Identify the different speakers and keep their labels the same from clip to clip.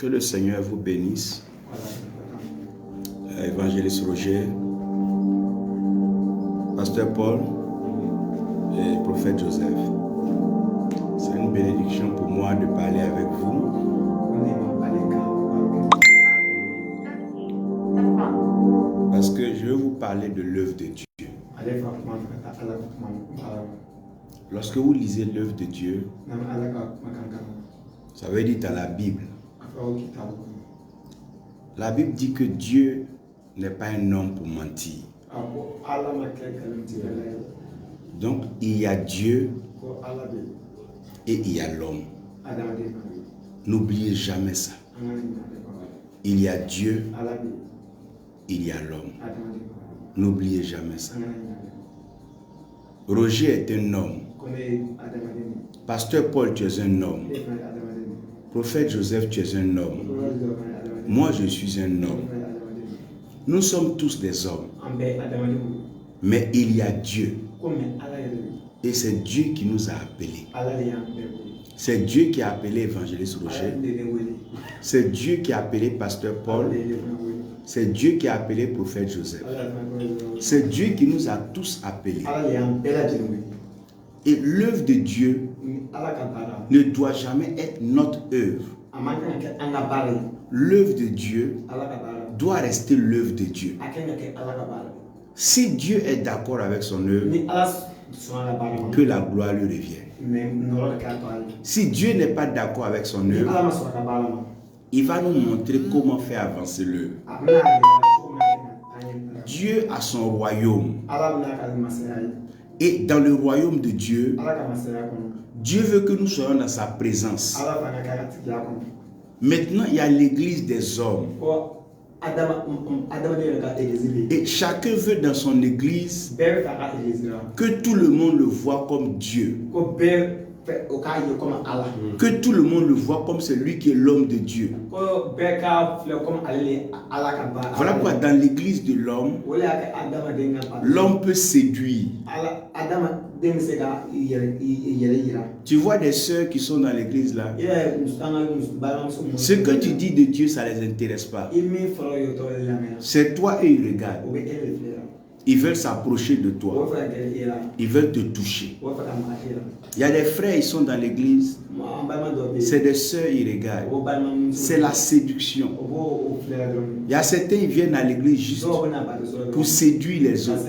Speaker 1: Que le Seigneur vous bénisse. Évangéliste Roger, Pasteur Paul et Prophète Joseph. C'est une bénédiction pour moi de parler avec vous. Parce que je vais vous parler de l'œuvre de Dieu. Lorsque vous lisez l'œuvre de Dieu, ça veut dire dans la Bible. La Bible dit que Dieu n'est pas un homme pour mentir. Donc il y a Dieu et il y a l'homme. N'oubliez jamais ça. Il y a Dieu, il y a l'homme. N'oubliez jamais ça. Roger est un homme. Pasteur Paul, tu es un homme. Prophète Joseph, tu es un homme. Moi, je suis un homme. Nous sommes tous des hommes. Mais il y a Dieu. Et c'est Dieu qui nous a appelés. C'est Dieu qui a appelé Évangéliste Roger. C'est Dieu qui a appelé Pasteur Paul. C'est Dieu qui a appelé Prophète Joseph. C'est Dieu qui nous a tous appelés. Et l'œuvre de Dieu ne doit jamais être notre œuvre. L'œuvre de Dieu doit rester l'œuvre de Dieu. Si Dieu est d'accord avec son œuvre, que la gloire lui revienne. Si Dieu n'est pas d'accord avec son œuvre, il va nous montrer comment faire avancer l'œuvre. Dieu a son royaume. Et dans le royaume de Dieu, Dieu veut que nous soyons dans sa présence. Maintenant, il y a l'église des hommes. Et chacun veut dans son église que tout le monde le voit comme Dieu. Que tout le monde le voit comme celui qui est l'homme de Dieu. Voilà pourquoi dans l'église de l'homme, l'homme peut séduire. Tu vois des sœurs qui sont dans l'église là. Ce que tu dis de Dieu, ça ne les intéresse pas. C'est toi et ils regardent. Ils veulent s'approcher de toi. Ils veulent te toucher. Il y a des frères, ils sont dans l'église. C'est des sœurs, ils regardent. C'est la séduction. Il y a certains, ils viennent à l'église juste pour séduire les autres.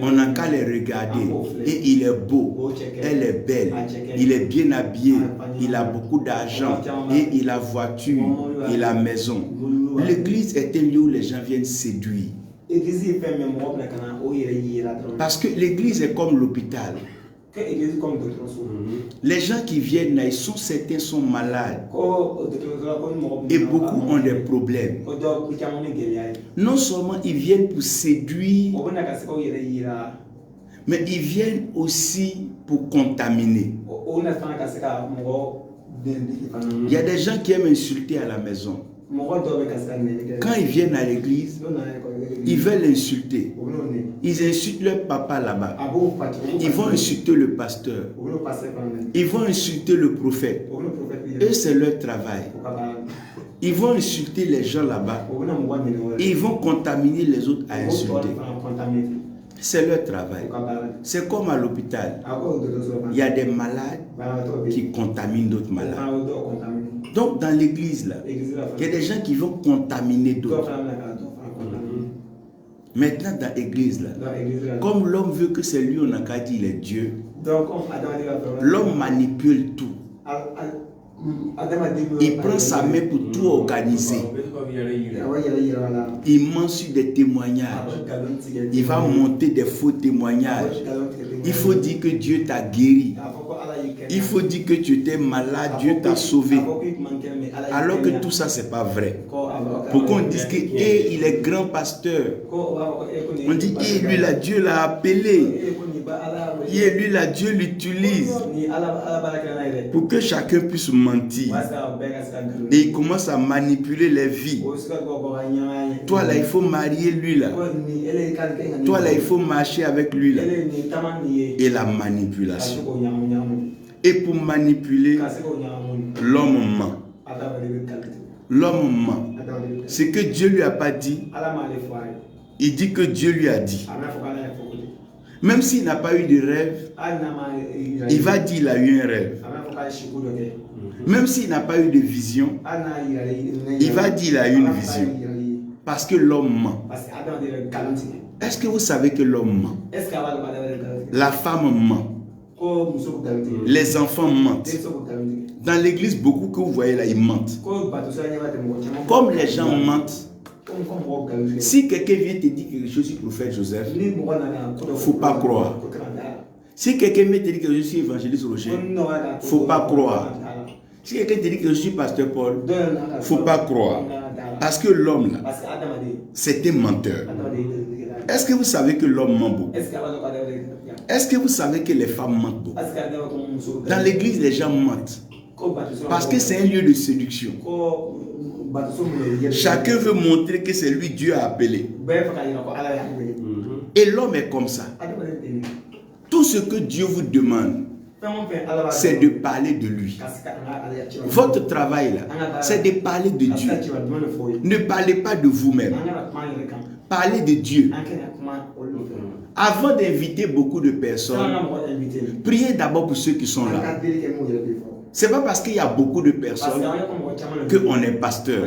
Speaker 1: On n'a qu'à les regarder. Et il est beau. Elle est belle. Il est bien habillé. Il a beaucoup d'argent. Et il a voiture. Il a maison. L'église est un lieu où les gens viennent séduire. Parce que l'église est comme l'hôpital. Les gens qui viennent là, certains sont malades. Et beaucoup ont des problèmes. Non seulement ils viennent pour séduire, mais ils viennent aussi pour contaminer. Il y a des gens qui aiment insulter à la maison. Quand ils viennent à l'église, ils veulent insulter. Ils insultent leur papa là-bas. Ils vont insulter le pasteur. Ils vont insulter le prophète. Et c'est leur travail. Ils vont insulter les gens là-bas. Et ils vont contaminer les autres à insulter. C'est leur travail. C'est comme à l'hôpital. Il y a des malades qui contaminent d'autres malades. Donc dans l'église là, il y a des gens qui vont contaminer d'autres. Maintenant dans l'église là, comme l'homme veut que c'est lui, on a qu'à dire il est Dieu. L'homme manipule tout. Il prend sa main pour tout organiser. Il ment sur des témoignages. Il va monter des faux témoignages. Il faut dire que Dieu t'a guéri. Il faut dire que tu étais malade, Dieu t'a sauvé. Alors que tout ça, c'est pas vrai. Pourquoi on dit que il est grand pasteur? On dit lui là, Dieu l'a appelé. Lui là, Dieu l'utilise pour que chacun puisse mentir. Et il commence à manipuler les vies. Toi là, il faut marier lui là. Toi là, il faut marcher avec lui là. Et la manipulation. Et pour manipuler, l'homme ment. L'homme ment. Ce que Dieu lui a pas dit, il dit que Dieu lui a dit. Même s'il n'a pas eu de rêve, il va dire qu'il a eu un rêve. Même s'il n'a pas eu de vision, il va dire qu'il a eu une vision. Parce que l'homme ment. Est-ce que vous savez que l'homme ment? La femme ment. Les enfants mentent. Dans l'église, beaucoup que vous voyez là, ils mentent. Comme les gens mentent, si quelqu'un vient te dire que je suis prophète Joseph, il ne faut pas croire. Si quelqu'un vient te dire que je suis évangéliste Roger, il ne faut pas croire. Si quelqu'un te dit que je suis pasteur Paul, il ne faut pas croire. Parce que l'homme là, c'est un menteur. Est-ce que vous savez que l'homme ment beaucoup? Est-ce que vous savez que les femmes mentent beaucoup? Dans l'église, les gens mentent. Parce que c'est un lieu de séduction. Chacun veut montrer que c'est lui Dieu a appelé. Et l'homme est comme ça. Tout ce que Dieu vous demande, c'est de parler de lui. Votre travail là, c'est de parler de Dieu. Ne parlez pas de vous-même. Parlez de Dieu. Avant d'inviter beaucoup de personnes, priez d'abord pour ceux qui sont là. Ce n'est pas parce qu'il y a beaucoup de personnes qu'on est pasteur.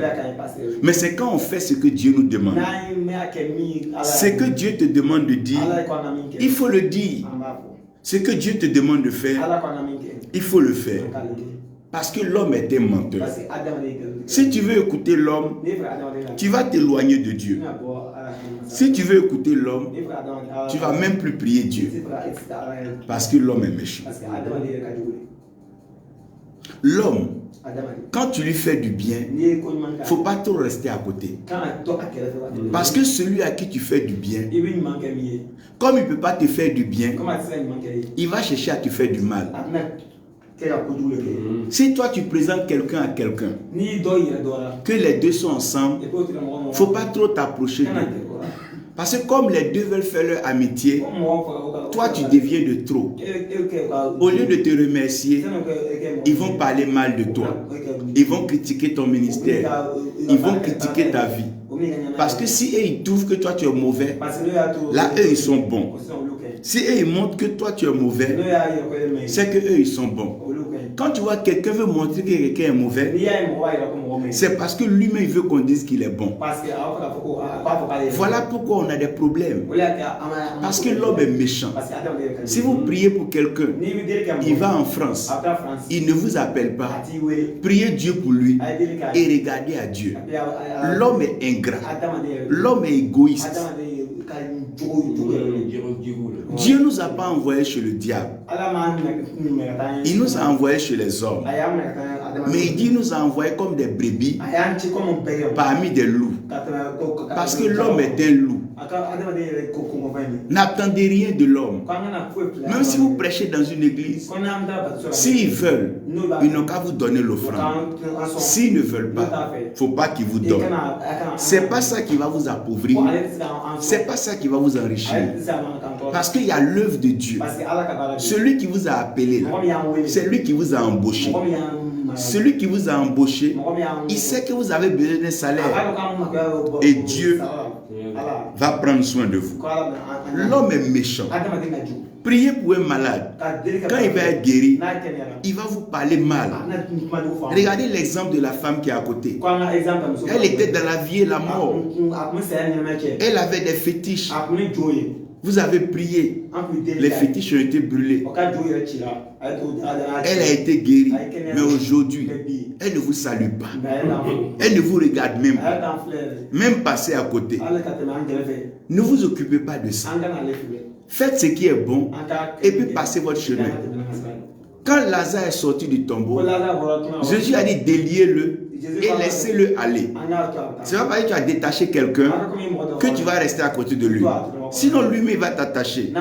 Speaker 1: Mais c'est quand on fait ce que Dieu nous demande. Ce que Dieu te demande de dire, il faut le dire. Ce que Dieu te demande de faire, il faut le faire. Parce que l'homme est un menteur. Si tu veux écouter l'homme, tu vas t'éloigner de Dieu. Si tu veux écouter l'homme, tu ne vas même plus prier Dieu. Parce que l'homme est méchant. L'homme, quand tu lui fais du bien, il ne faut pas trop rester à côté. Parce que celui à qui tu fais du bien, comme il ne peut pas te faire du bien, il va chercher à te faire du mal. Si toi tu présentes quelqu'un à quelqu'un, que les deux sont ensemble, il ne faut pas trop t'approcher d'eux. Parce que comme les deux veulent faire leur amitié, toi tu deviens de trop. Au lieu de te remercier, ils vont parler mal de toi. Ils vont critiquer ton ministère. Ils vont critiquer ta vie. Parce que si eux ils trouvent que toi tu es mauvais, là eux ils sont bons. Si eux ils montrent que toi tu es mauvais, c'est que eux ils sont bons. Quand tu vois quelqu'un veut montrer que quelqu'un est mauvais, c'est parce que lui-même il veut qu'on dise qu'il est bon. Voilà pourquoi on a des problèmes. Parce que l'homme est méchant. Si vous priez pour quelqu'un, il va en France, il ne vous appelle pas. Priez Dieu pour lui et regardez à Dieu. L'homme est ingrat. L'homme est égoïste. Dieu ne nous a pas envoyés chez le diable. Il nous a envoyés chez les hommes. Mais il dit nous a envoyés comme des brebis parmi des loups. Parce que l'homme est un loup. N'attendez rien de l'homme. Même si vous prêchez dans une église, s'ils veulent, ils n'ont qu'à vous donner l'offrande. S'ils ne veulent pas, il ne faut pas qu'ils vous donnent. Ce n'est pas ça qui va vous appauvrir. Ce n'est pas ça qui va vous enrichir. Parce qu'il y a l'œuvre de Dieu. Celui qui vous a appelé, c'est lui qui vous a embauché. Celui qui vous a embauché, il sait que vous avez besoin d'un salaire. Et Dieu va prendre soin de vous. L'homme est méchant. Priez pour un malade. Quand il va être guéri, il va vous parler mal. Regardez l'exemple de la femme qui est à côté. Elle était dans la vie et la mort. Elle avait des fétiches. Vous avez prié. Les fétiches ont été brûlés. Elle a été guérie. Mais aujourd'hui, elle ne vous salue pas. Elle ne vous regarde même pas. Même passer à côté. Ne vous occupez pas de ça. Faites ce qui est bon et puis passez votre chemin. Quand Lazare est sorti du tombeau, Jésus a dit déliez-le et laissez-le aller. Ce n'est pas parce que tu as détaché quelqu'un que tu vas rester à côté de lui. Sinon lui-même va t'attacher.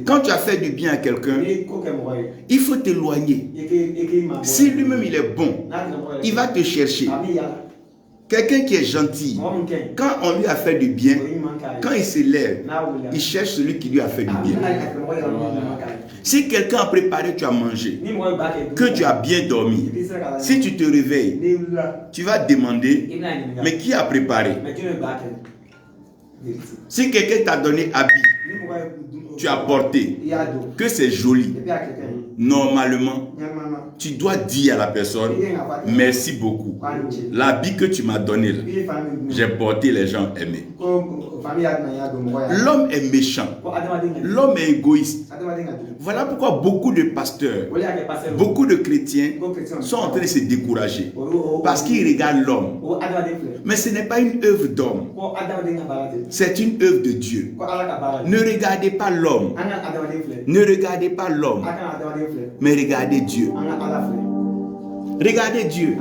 Speaker 1: Quand tu as fait du bien à quelqu'un, il faut t'éloigner. Si lui-même il est bon, il va te chercher. Quelqu'un qui est gentil, quand on lui a fait du bien, quand il se lève, il cherche celui qui lui a fait du bien. Si quelqu'un a préparé, tu as mangé, que tu as bien dormi, si tu te réveilles, tu vas demander, mais qui a préparé? Si quelqu'un t'a donné habit, tu as porté, que c'est joli, normalement, tu dois dire à la personne, merci beaucoup. L'habit que tu m'as donné, j'ai porté, les gens aimaient. L'homme est méchant. L'homme est égoïste. Voilà pourquoi beaucoup de pasteurs, beaucoup de chrétiens sont en train de se décourager. Parce qu'ils regardent l'homme. Mais ce n'est pas une œuvre d'homme. C'est une œuvre de Dieu. Ne regardez pas l'homme. Ne regardez pas l'homme. Mais regardez Dieu. Regardez Dieu.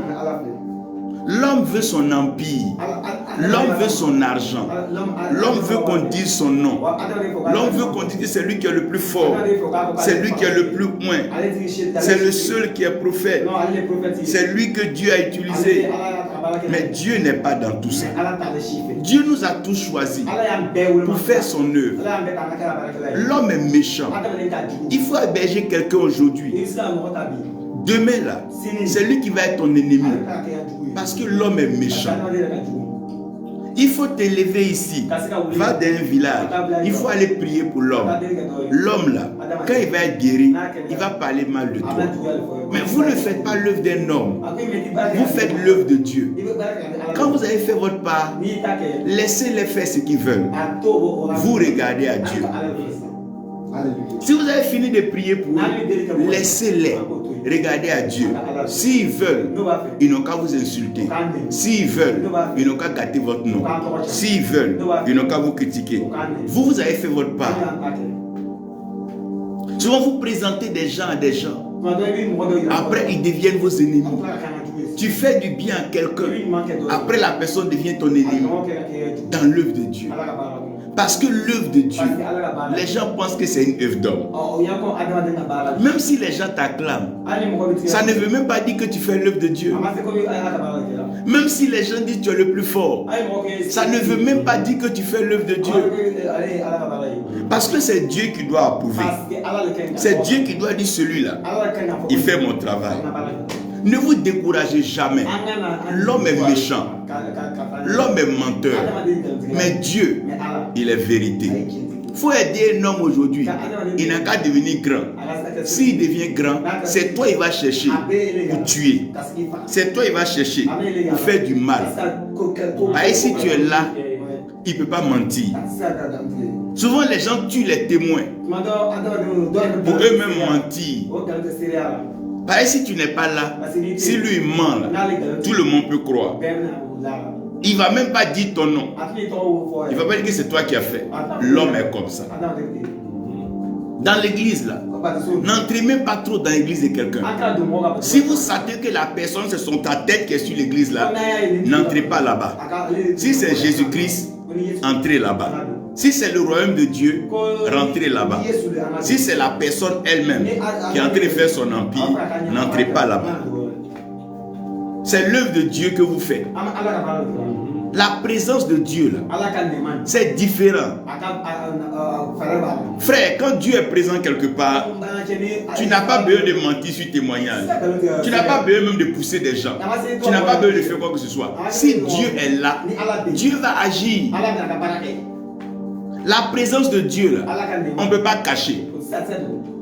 Speaker 1: L'homme veut son empire. L'homme veut son argent. L'homme veut qu'on dise son nom. L'homme veut qu'on dise que c'est lui qui est le plus fort. C'est lui qui est le plus loin. C'est le seul qui est prophète. C'est lui que Dieu a utilisé. Mais Dieu n'est pas dans tout ça. Dieu nous a tous choisis pour faire son œuvre. L'homme est méchant. Il faut héberger quelqu'un aujourd'hui. Demain là, c'est lui qui va être ton ennemi. Parce que l'homme est méchant. Il faut t'élever ici. Va dans un village. Il faut aller prier pour l'homme. L'homme là, quand il va être guéri, il va parler mal de toi. Mais vous ne faites pas l'œuvre d'un homme. Vous faites l'œuvre de Dieu. Quand vous avez fait votre part, laissez-les faire ce qu'ils veulent. Vous regardez à Dieu. Si vous avez fini de prier pour eux, laissez-les. Regardez à Dieu. S'ils veulent, ils n'ont qu'à vous insulter. S'ils veulent, ils n'ont qu'à gâter votre nom. S'ils veulent, ils n'ont qu'à vous critiquer. Vous avez fait votre part. Souvent, vous présentez des gens à des gens. Après, ils deviennent vos ennemis. Tu fais du bien à quelqu'un. Après, la personne devient ton ennemi. Dans l'œuvre de Dieu. Parce que l'œuvre de Dieu, les gens pensent que c'est une œuvre d'homme. Même si les gens t'acclament, ça ne veut même pas dire que tu fais l'œuvre de Dieu. Même si les gens disent que tu es le plus fort, ça ne veut même pas dire que tu fais l'œuvre de Dieu. Parce que c'est Dieu qui doit approuver. C'est Dieu qui doit dire celui-là, il fait mon travail. Ne vous découragez jamais. L'homme est méchant. L'homme est menteur. Mais Dieu, il est vérité. Il faut aider un homme aujourd'hui. Il n'a qu'à devenir grand. S'il devient grand, c'est toi il va chercher pour tuer. C'est toi il va chercher pour faire du mal. Et si tu es là, il ne peut pas mentir. Souvent les gens tuent les témoins pour eux-mêmes mentir. Si tu n'es pas là, si lui ment là, tout le monde peut croire. Il ne va même pas dire ton nom. Il ne va pas dire que c'est toi qui as fait. L'homme est comme ça. Dans l'église là, n'entrez même pas trop dans l'église de quelqu'un. Si vous savez que la personne c'est ta tête qui est sur l'église là, n'entrez pas là-bas. Si c'est Jésus-Christ, entrez là-bas. Si c'est le royaume de Dieu, rentrez là-bas. Si c'est la personne elle-même qui est en train de faire son empire, n'entrez pas là-bas. C'est l'œuvre de Dieu que vous faites. La présence de Dieu là, c'est différent. Frère, quand Dieu est présent quelque part, tu n'as pas besoin de mentir sur témoignage. Tu n'as pas besoin même de pousser des gens. Tu n'as pas besoin de faire quoi que ce soit. Si Dieu est là, Dieu va agir. La présence de Dieu là, on ne peut pas cacher.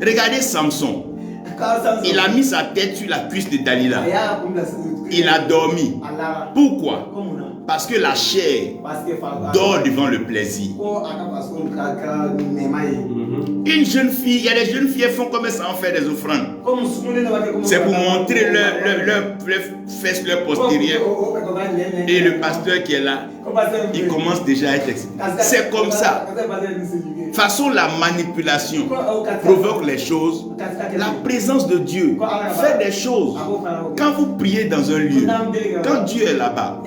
Speaker 1: Regardez Samson. Il a mis sa tête sur la cuisse de Dalila. Il a dormi. Pourquoi? Parce que la chair dort devant le plaisir. Une jeune fille, il y a des jeunes filles qui font comme ça en faire des offrandes. C'est pour montrer leur fesses, leur postérieur. Et le pasteur qui est là, il commence déjà à être excité. C'est comme ça. façon la manipulation provoque les choses, la présence de Dieu fait des choses. Quand vous priez dans un lieu, quand Dieu est là-bas,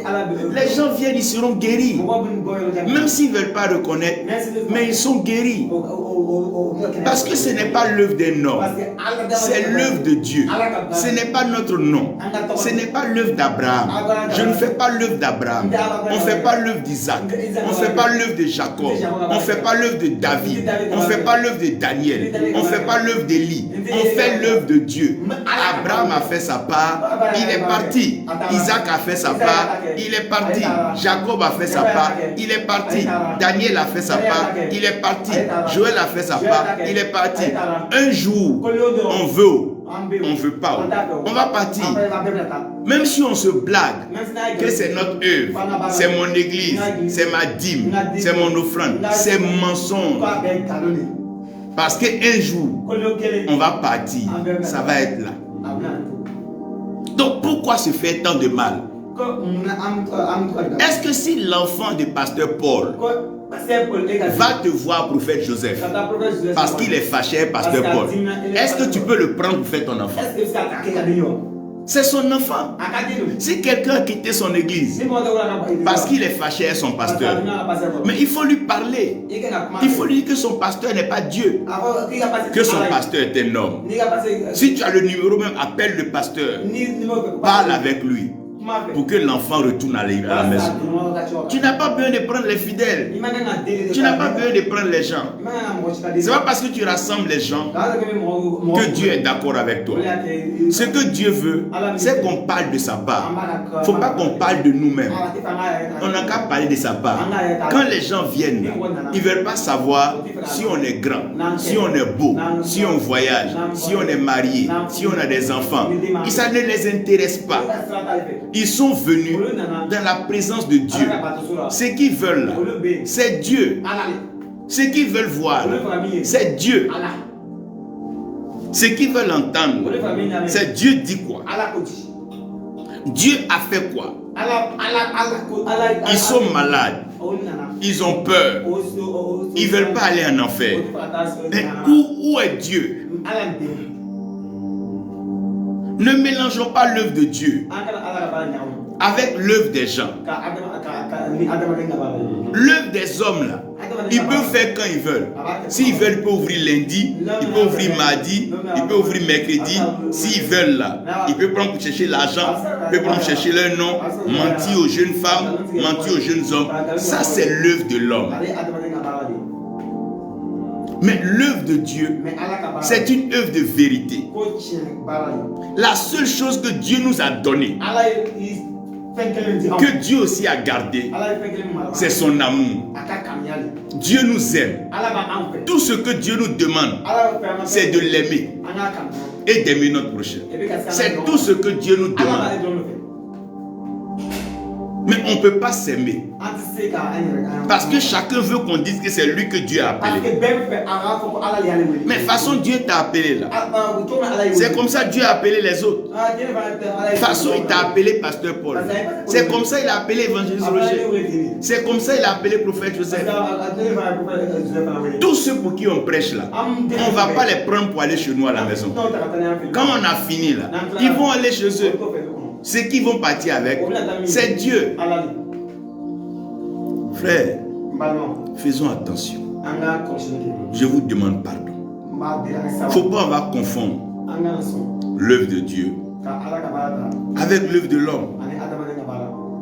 Speaker 1: les gens viennent, ils seront guéris. Même s'ils ne veulent pas reconnaître, mais ils sont guéris. Parce que ce n'est pas l'œuvre des normes, c'est l'œuvre de Dieu. Ce n'est pas notre nom, ce n'est pas l'œuvre d'Abraham. Je ne fais pas l'œuvre d'Abraham. On ne fait pas l'œuvre d'Isaac. On ne fait pas l'œuvre de Jacob. On ne fait pas l'œuvre de David. On ne fait pas l'œuvre de Daniel. On ne fait pas l'œuvre d'Élie. On fait l'œuvre de Dieu. Abraham a fait sa part, il est parti. Isaac a fait sa part, il est parti. Jacob a fait sa part, il est parti. Daniel a fait sa part, il est parti. Joël a fait sa part, il est parti. Un jour, on veut, on ne veut pas, on va partir. Même si on se blague que c'est notre œuvre, c'est mon église, c'est ma dîme, c'est mon offrande, c'est mensonge. Parce qu'un jour, on va partir, ça va être là. Donc pourquoi se faire tant de mal? Est-ce que si l'enfant de pasteur Paul va te voir prophète Joseph parce qu'il est fâché avec pasteur Paul, est-ce que tu peux le prendre pour faire ton enfant? C'est son enfant. Si quelqu'un a quitté son église parce qu'il est fâché avec son pasteur, mais il faut lui parler. Il faut lui dire que son pasteur n'est pas Dieu, que son pasteur est un homme. Si tu as le numéro, même appelle le pasteur, parle avec lui pour que l'enfant retourne à la maison. Tu n'as pas besoin de prendre les fidèles. Tu n'as pas besoin de prendre les gens. Ce n'est pas parce que tu rassembles les gens que Dieu est d'accord avec toi. Ce que Dieu veut, c'est qu'on parle de sa part. Il ne faut pas qu'on parle de nous-mêmes. On n'a qu'à parler de sa part. Quand les gens viennent, ils ne veulent pas savoir si on est grand, si on est beau, si on voyage, si on est marié, si on a des enfants. Et ça ne les intéresse pas. Ils sont venus dans la présence de Dieu. Ce qu'ils veulent, c'est Dieu. Ce qu'ils veulent voir, c'est Dieu. Ce qu'ils veulent entendre, c'est Dieu dit quoi. Dieu a fait quoi. Ils sont malades. Ils ont peur. Ils ne veulent pas aller en enfer. Mais où est Dieu? Ne mélangeons pas l'œuvre de Dieu avec l'œuvre des gens. L'œuvre des hommes là, ils peuvent faire quand ils veulent. S'ils veulent, ils peuvent ouvrir lundi, ils peuvent ouvrir mardi, ils peuvent ouvrir mercredi. S'ils veulent là, ils peuvent prendre pour chercher l'argent, ils peuvent prendre pour chercher leur nom, mentir aux jeunes femmes, mentir aux jeunes hommes. Ça c'est l'œuvre de l'homme. Mais l'œuvre de Dieu, c'est une œuvre de vérité. La seule chose que Dieu nous a donnée, que Dieu aussi a gardé, c'est son amour. Dieu nous aime. Tout ce que Dieu nous demande, c'est de l'aimer et d'aimer notre prochain. C'est tout ce que Dieu nous demande. Mais on ne peut pas s'aimer. Parce que chacun veut qu'on dise que c'est lui que Dieu a appelé. Mais de toute façon, Dieu t'a appelé là. C'est comme ça que Dieu a appelé les autres. De toute façon, il t'a appelé pasteur Paul. C'est comme ça qu'il a appelé évangéliste Roger. C'est comme ça qu'il a appelé prophète Joseph. Tous ceux pour qui on prêche là, on ne va pas les prendre pour aller chez nous à la maison. Quand on a fini là, ils vont aller chez eux. Ceux qui vont partir avec, c'est Dieu. Frère, faisons attention. Je vous demande pardon. Il ne faut pas avoir confondre l'œuvre de Dieu avec l'œuvre de l'homme.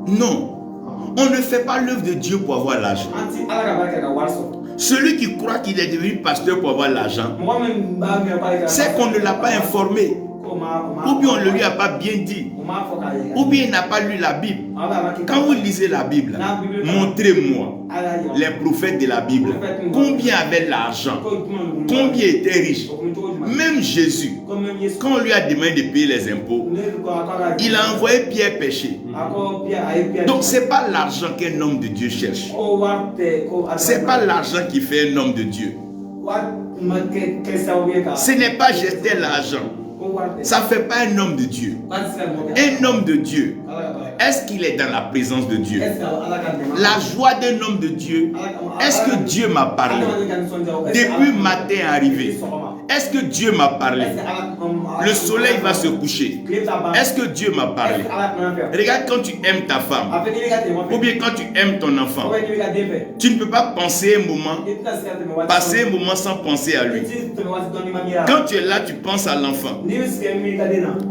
Speaker 1: Non. On ne fait pas l'œuvre de Dieu pour avoir l'argent. Celui qui croit qu'il est devenu pasteur pour avoir l'argent, c'est qu'on ne l'a pas informé. Ou bien on ne lui a pas bien dit. Ou bien il n'a pas lu la Bible. Quand vous lisez la Bible, montrez-moi les prophètes de la Bible. Combien avaient l'argent? Combien étaient riches? Même Jésus, quand on lui a demandé de payer les impôts, il a envoyé Pierre pécher. Donc ce n'est pas l'argent qu'un homme de Dieu cherche. Ce n'est pas l'argent qui fait un homme de Dieu. Ce n'est pas jeter l'argent. Ça ne fait pas un homme de Dieu. Un homme de Dieu, est-ce qu'il est dans la présence de Dieu? La joie d'un homme de Dieu, est-ce que Dieu m'a parlé? Depuis le matin arrivé, est-ce que Dieu m'a parlé? Le soleil va se coucher. Est-ce que Dieu m'a parlé? Regarde quand tu aimes ta femme, ou bien quand tu aimes ton enfant, tu ne peux pas penser un moment, passer un moment sans penser à lui. Quand tu es là, tu penses à l'enfant.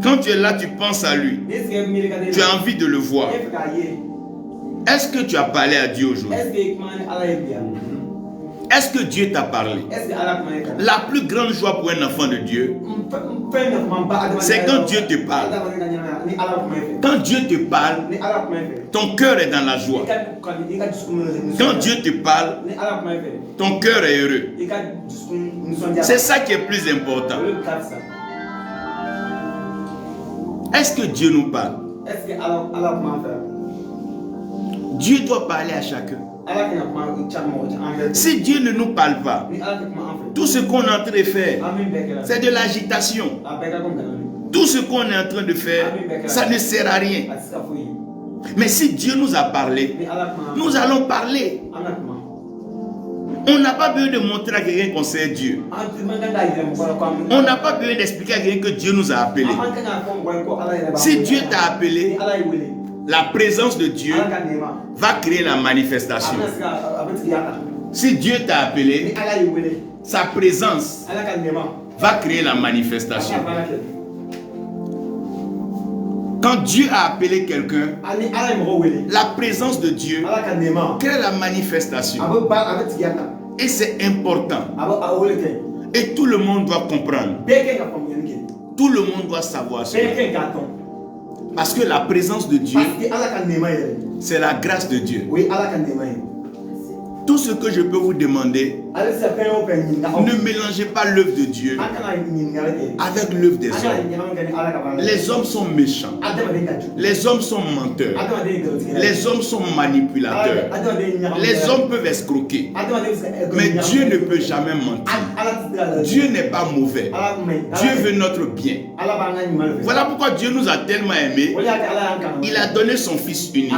Speaker 1: Quand tu es là, tu penses à lui. Tu as envie de le voir. Est-ce que tu as parlé à Dieu aujourd'hui? Est-ce que Dieu t'a parlé? La plus grande joie pour un enfant de Dieu, c'est quand Dieu te parle. Quand Dieu te parle, ton cœur est dans la joie. Quand Dieu te parle, ton cœur est heureux. C'est ça qui est plus important. Est-ce que Dieu nous parle? Dieu doit parler à chacun. Si Dieu ne nous parle pas, tout ce qu'on est en train de faire, c'est de l'agitation. Tout ce qu'on est en train de faire, ça ne sert à rien. Mais si Dieu nous a parlé, nous allons parler. On n'a pas besoin de montrer à quelqu'un qu'on sait Dieu. On n'a pas besoin d'expliquer à quelqu'un que Dieu nous a appelés. Si Dieu t'a appelé, la présence de Dieu va créer la manifestation. Si Dieu t'a appelé, sa présence va créer la manifestation. Quand Dieu a appelé quelqu'un, la présence de Dieu crée la manifestation. Et c'est important. Et tout le monde doit comprendre. Tout le monde doit savoir cela. Parce que la présence de Dieu, c'est la grâce de Dieu. Tout ce que je peux vous demander, ne mélangez pas l'œuvre de Dieu avec l'œuvre des hommes. Les hommes sont méchants. Les hommes sont menteurs. Les hommes sont manipulateurs. Les hommes peuvent escroquer. Mais Dieu ne peut jamais mentir. Dieu n'est pas mauvais. Dieu veut notre bien. Voilà pourquoi Dieu nous a tellement aimés. Il a donné son Fils unique.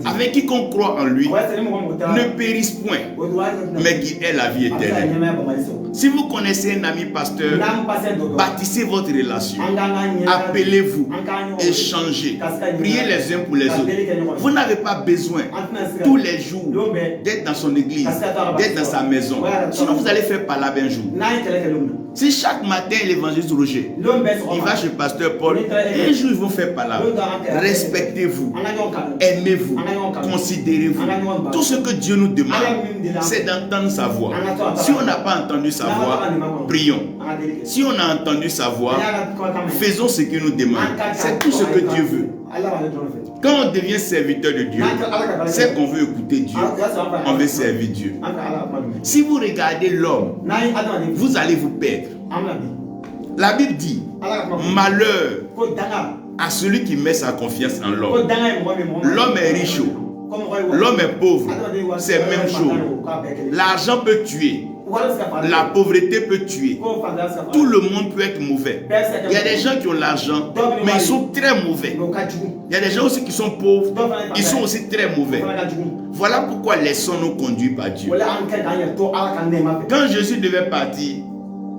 Speaker 1: Avec quiconque croit en lui, ne périsse point, mais qui est la vie éternelle. Si vous connaissez un ami pasteur, bâtissez votre relation. Appelez-vous, échangez, priez les uns pour les autres. Vous n'avez pas besoin tous les jours d'être dans son église, d'être dans sa maison. Sinon vous allez faire palabre un jour. Si chaque matin l'évangéliste Roger, il va chez pasteur Paul, et un jour ils vont faire palabre. Respectez-vous, aimez-vous, considérez-vous. Tout ce que Dieu nous demande, c'est d'entendre sa voix. Si on n'a pas entendu sa voix, prions. Si on a entendu sa voix, faisons ce qu'il nous demande. C'est tout ce que Dieu veut. Quand on devient serviteur de Dieu, c'est qu'on veut écouter Dieu. On veut servir Dieu. Si vous regardez l'homme, vous allez vous perdre. La Bible dit, malheur à celui qui met sa confiance en l'homme. L'homme est riche, l'homme est pauvre, c'est la même chose. L'argent peut tuer. La pauvreté peut tuer. Tout le monde peut être mauvais. Il y a des gens qui ont l'argent, mais ils sont très mauvais. Il y a des gens aussi qui sont pauvres, ils sont aussi très mauvais. Voilà pourquoi laissons nous conduire par Dieu. Quand Jésus devait partir,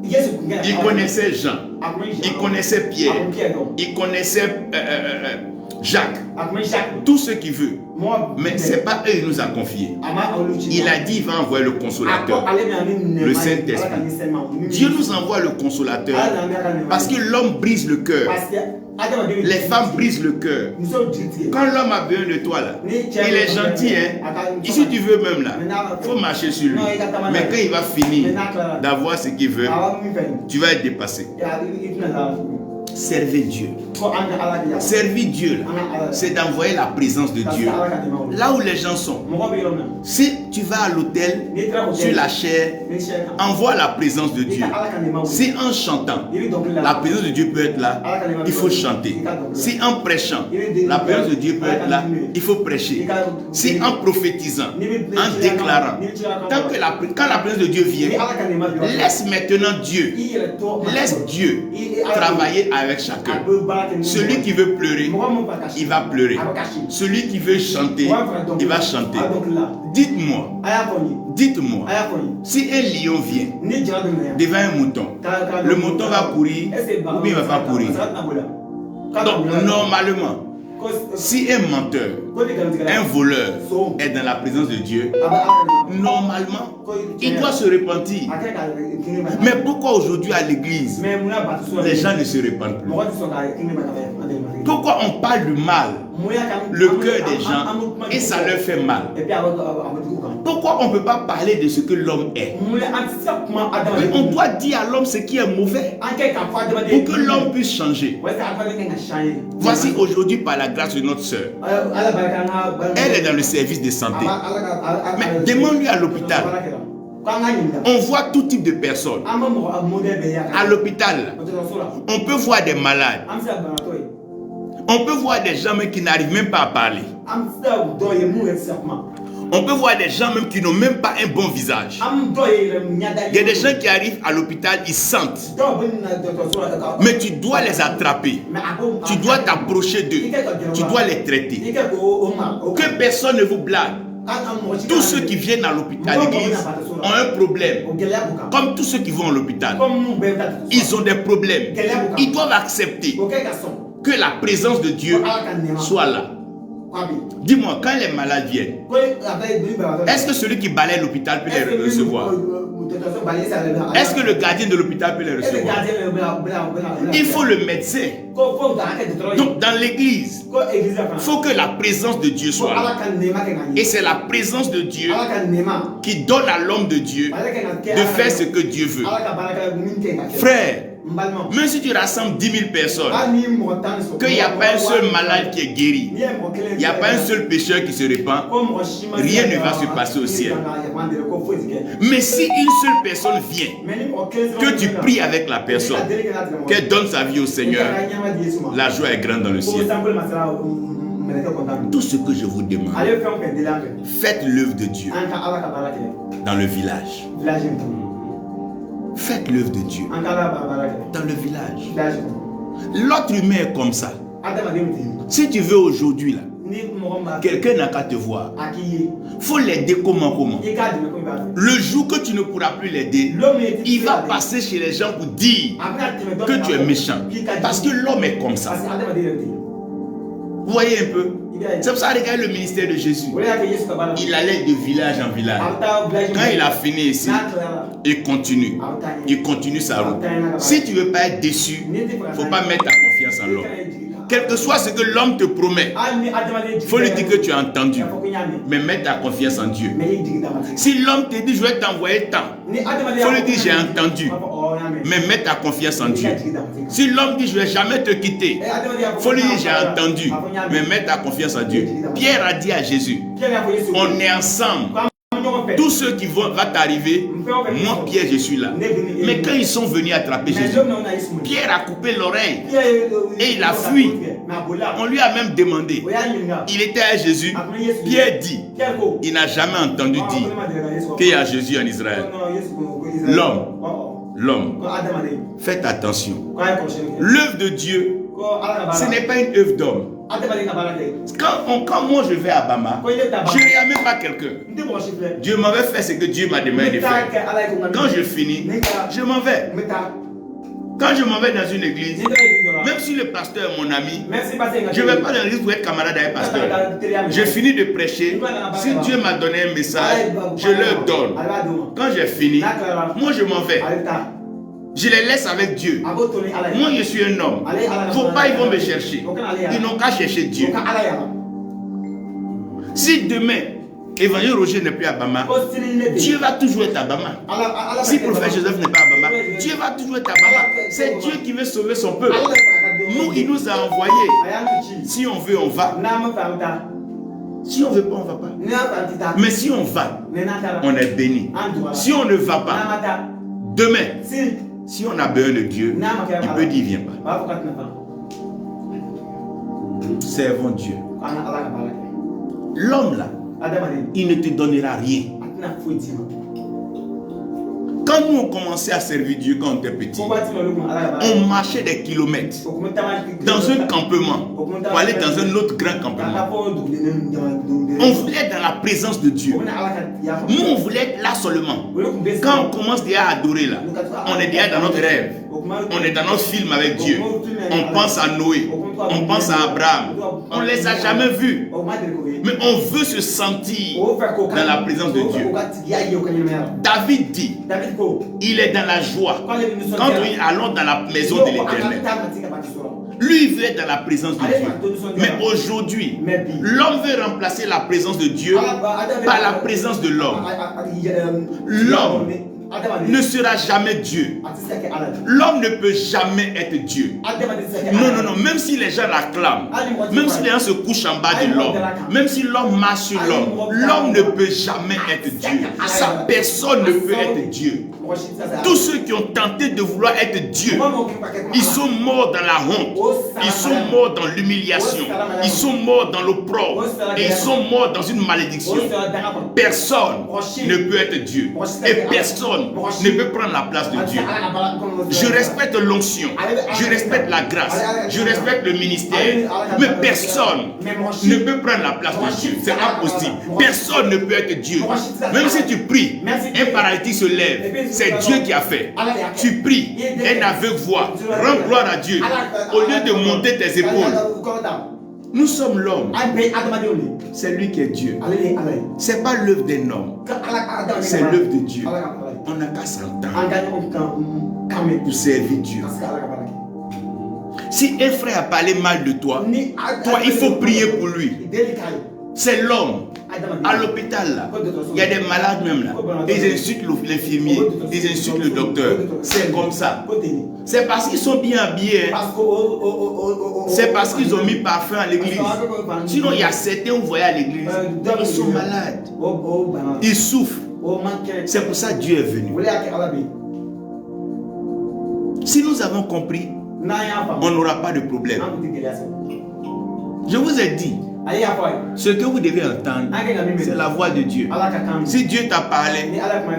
Speaker 1: il connaissait Jean, il connaissait Pierre, il connaissait Jacques, tout ce qu'il veut. Mais ce n'est pas eux qui nous a confiés. Il a dit qu'il va envoyer le consolateur, le Saint-Esprit. Dieu nous envoie le consolateur parce que l'homme brise le cœur. Les femmes brisent le cœur. Quand l'homme a besoin de toi, là, il est gentil. Et si tu veux même là, il faut marcher sur lui. Mais quand il va finir d'avoir ce qu'il veut, tu vas être dépassé. Servez Dieu. Servir Dieu, c'est d'envoyer la présence de Dieu là où les gens sont. Si tu vas à l'hôtel, sur la chair, envoie la présence de Dieu. Si en chantant, la présence de Dieu peut être là, il faut chanter. Si en prêchant, la présence de Dieu peut être là, il faut prêcher. Si en prophétisant, en déclarant, quand la présence de Dieu vient, laisse maintenant Dieu, laisse Dieu travailler avec chacun. Celui qui veut pleurer, il va pleurer. Celui qui veut chanter, il va chanter. Dites-moi, si un lion vient devant un mouton, le mouton va courir ou bien il ne va pas courir. Donc normalement, si un menteur, un voleur est dans la présence de Dieu, normalement, il doit se repentir. Mais pourquoi aujourd'hui à l'église, les gens ne se repentent plus? Pourquoi on parle du mal, le cœur des gens, et ça leur fait mal? Pourquoi on ne peut pas parler de ce que l'homme est? Mais on doit dire à l'homme ce qui est mauvais pour que l'homme puisse changer. Voici aujourd'hui par la grâce de notre soeur. Elle est dans le service de santé. Mais demande-lui à l'hôpital. On voit tout type de personnes. À l'hôpital, on peut voir des malades. On peut voir des gens même qui n'arrivent même pas à parler. On peut voir des gens même qui n'ont même pas un bon visage. Il y a des gens qui arrivent à l'hôpital, ils sentent. Mais tu dois les attraper. Tu dois t'approcher d'eux. Tu dois les traiter. Que personne ne vous blague. Tous ceux qui viennent à l'hôpital, à l'église, ont un problème. Comme tous ceux qui vont à l'hôpital. Ils ont des problèmes. Ils doivent accepter que la présence de Dieu soit là. Dis-moi, quand les malades viennent, est-ce que celui qui balaye l'hôpital peut les recevoir? Est-ce que le gardien de l'hôpital peut les recevoir? Il faut le médecin. Donc dans l'église, il faut que la présence de Dieu soit là. Et c'est la présence de Dieu qui donne à l'homme de Dieu de faire ce que Dieu veut. Frère, même si tu rassembles 10 000 personnes, qu'il n'y a pas un seul malade qui est guéri, il n'y a pas un seul pécheur qui se répand, rien ne va se passer au ciel. Mais si une seule personne vient, que tu pries avec la personne, qu'elle donne sa vie au Seigneur, la joie est grande dans le ciel. Tout ce que je vous demande, faites l'œuvre de Dieu dans le village. Faites l'œuvre de Dieu dans le village. L'autre humain est comme ça. Si tu veux aujourd'hui là, quelqu'un n'a qu'à te voir. Faut l'aider comment? Le jour que tu ne pourras plus l'aider, il va passer chez les gens pour dire que tu es méchant. Parce que l'homme est comme ça. Vous voyez un peu? C'est pour ça, regardez le ministère de Jésus. Il allait de village en village. Quand il a fini ici, il continue. Il continue sa route. Si tu ne veux pas être déçu, il ne faut pas mettre ta confiance en l'homme. Quel que soit ce que l'homme te promet, il faut lui dire que tu as entendu. Mais mets ta confiance en Dieu. Si l'homme te dit je vais t'envoyer tant, il faut lui dire j'ai entendu. Mais mets ta confiance en Dieu. Si l'homme dit je ne vais jamais te quitter, il faut lui dire j'ai entendu. Mais mets ta confiance en Dieu. Pierre a dit à Jésus, on est ensemble. Tous ceux qui vont t'arriver, moi Pierre je suis là. Mais quand ils sont venus attraper Jésus, Pierre a coupé l'oreille et il a fui. On lui a même demandé. Il était à Jésus. Pierre dit, il n'a jamais entendu dire qu'il y a Jésus en Israël. L'homme. Faites attention. L'œuvre de Dieu, ce n'est pas une œuvre d'homme. Quand moi je vais à Bama, je ne regarde même pas quelqu'un. Dieu m'avait fait ce que Dieu m'a demandé de faire. Quand je finis, je m'en vais. Quand je m'en vais dans une église, même si le pasteur est mon ami, je ne vais pas dans l'église pour être camarade avec le pasteur. Je finis de prêcher. Si Dieu m'a donné un message, je leur donne. Quand j'ai fini, moi je m'en vais. Je les laisse avec Dieu. Moi je suis un homme. Il ne faut pas, ils vont me chercher. Ils n'ont qu'à chercher Dieu. Si demain, Évangile Roger n'est plus à Bama, Dieu va toujours être à Bama. Si prophète Joseph n'est pas à Bama, Dieu va toujours être à Bama. C'est Dieu qui veut sauver son peuple. Nous, il nous a envoyés. Si on veut, on va. Si on ne veut pas, on ne va pas. Mais si on va, on est béni. Si on ne va pas, demain, si on a besoin de Dieu, il peut dire viens pas. Servons Dieu. L'homme là, il ne te donnera rien. Quand nous on commençait à servir Dieu quand on était petit, on marchait des kilomètres dans un campement pour aller dans un autre grand campement. On voulait être dans la présence de Dieu. Nous on voulait être là seulement. Quand on commence déjà à adorer là, on est déjà dans notre rêve. On est dans notre film avec Dieu. On pense à Noé. On pense à Abraham. On ne les a jamais vus. Mais on veut se sentir dans la présence de Dieu. David dit, il est dans la joie quand nous allons dans la maison de l'Éternel. Lui, il veut être dans la présence de Dieu. Mais aujourd'hui, l'homme veut remplacer la présence de Dieu par la présence de l'homme. L'homme ne sera jamais Dieu. L'homme ne peut jamais être Dieu. Non, non, non. Même si les gens l'acclament, même si les gens se couchent en bas de l'homme, même si l'homme marche sur l'homme, l'homme ne peut jamais être Dieu. Sa personne ne peut être Dieu. Tous ceux qui ont tenté de vouloir être Dieu, ils sont morts dans la honte, ils sont morts dans l'humiliation, ils sont morts dans l'opprobre et ils sont morts dans une malédiction. Personne ne peut être Dieu et personne ne peut prendre la place de Dieu. Je respecte l'onction, je respecte la grâce, je respecte le ministère, mais personne ne peut prendre la place de Dieu. C'est impossible. Personne ne peut être Dieu. Même si tu pries, un paralytique se lève. C'est Dieu qui a fait. Tu pries, un aveugle voit. Rends gloire à Dieu. Au lieu de monter tes épaules. Nous sommes l'homme. C'est lui qui est Dieu. Ce n'est pas l'œuvre d'un homme. C'est l'œuvre de Dieu. On n'a qu'à s'entendre pour servir Dieu. Si un frère a parlé mal de toi, il faut prier pour lui. C'est l'homme. À l'hôpital, là, il y a des malades même là. Ils insultent l'infirmier, ils insultent le docteur. C'est comme ça. C'est parce qu'ils sont bien habillés. C'est parce qu'ils ont mis parfum à l'église. Sinon, il y a certains où vous voyez à l'église, ils sont malades. Ils souffrent. C'est pour ça que Dieu est venu. Si nous avons compris, on n'aura pas de problème. Je vous ai dit, ce que vous devez entendre, c'est la voix de Dieu. Si Dieu t'a parlé,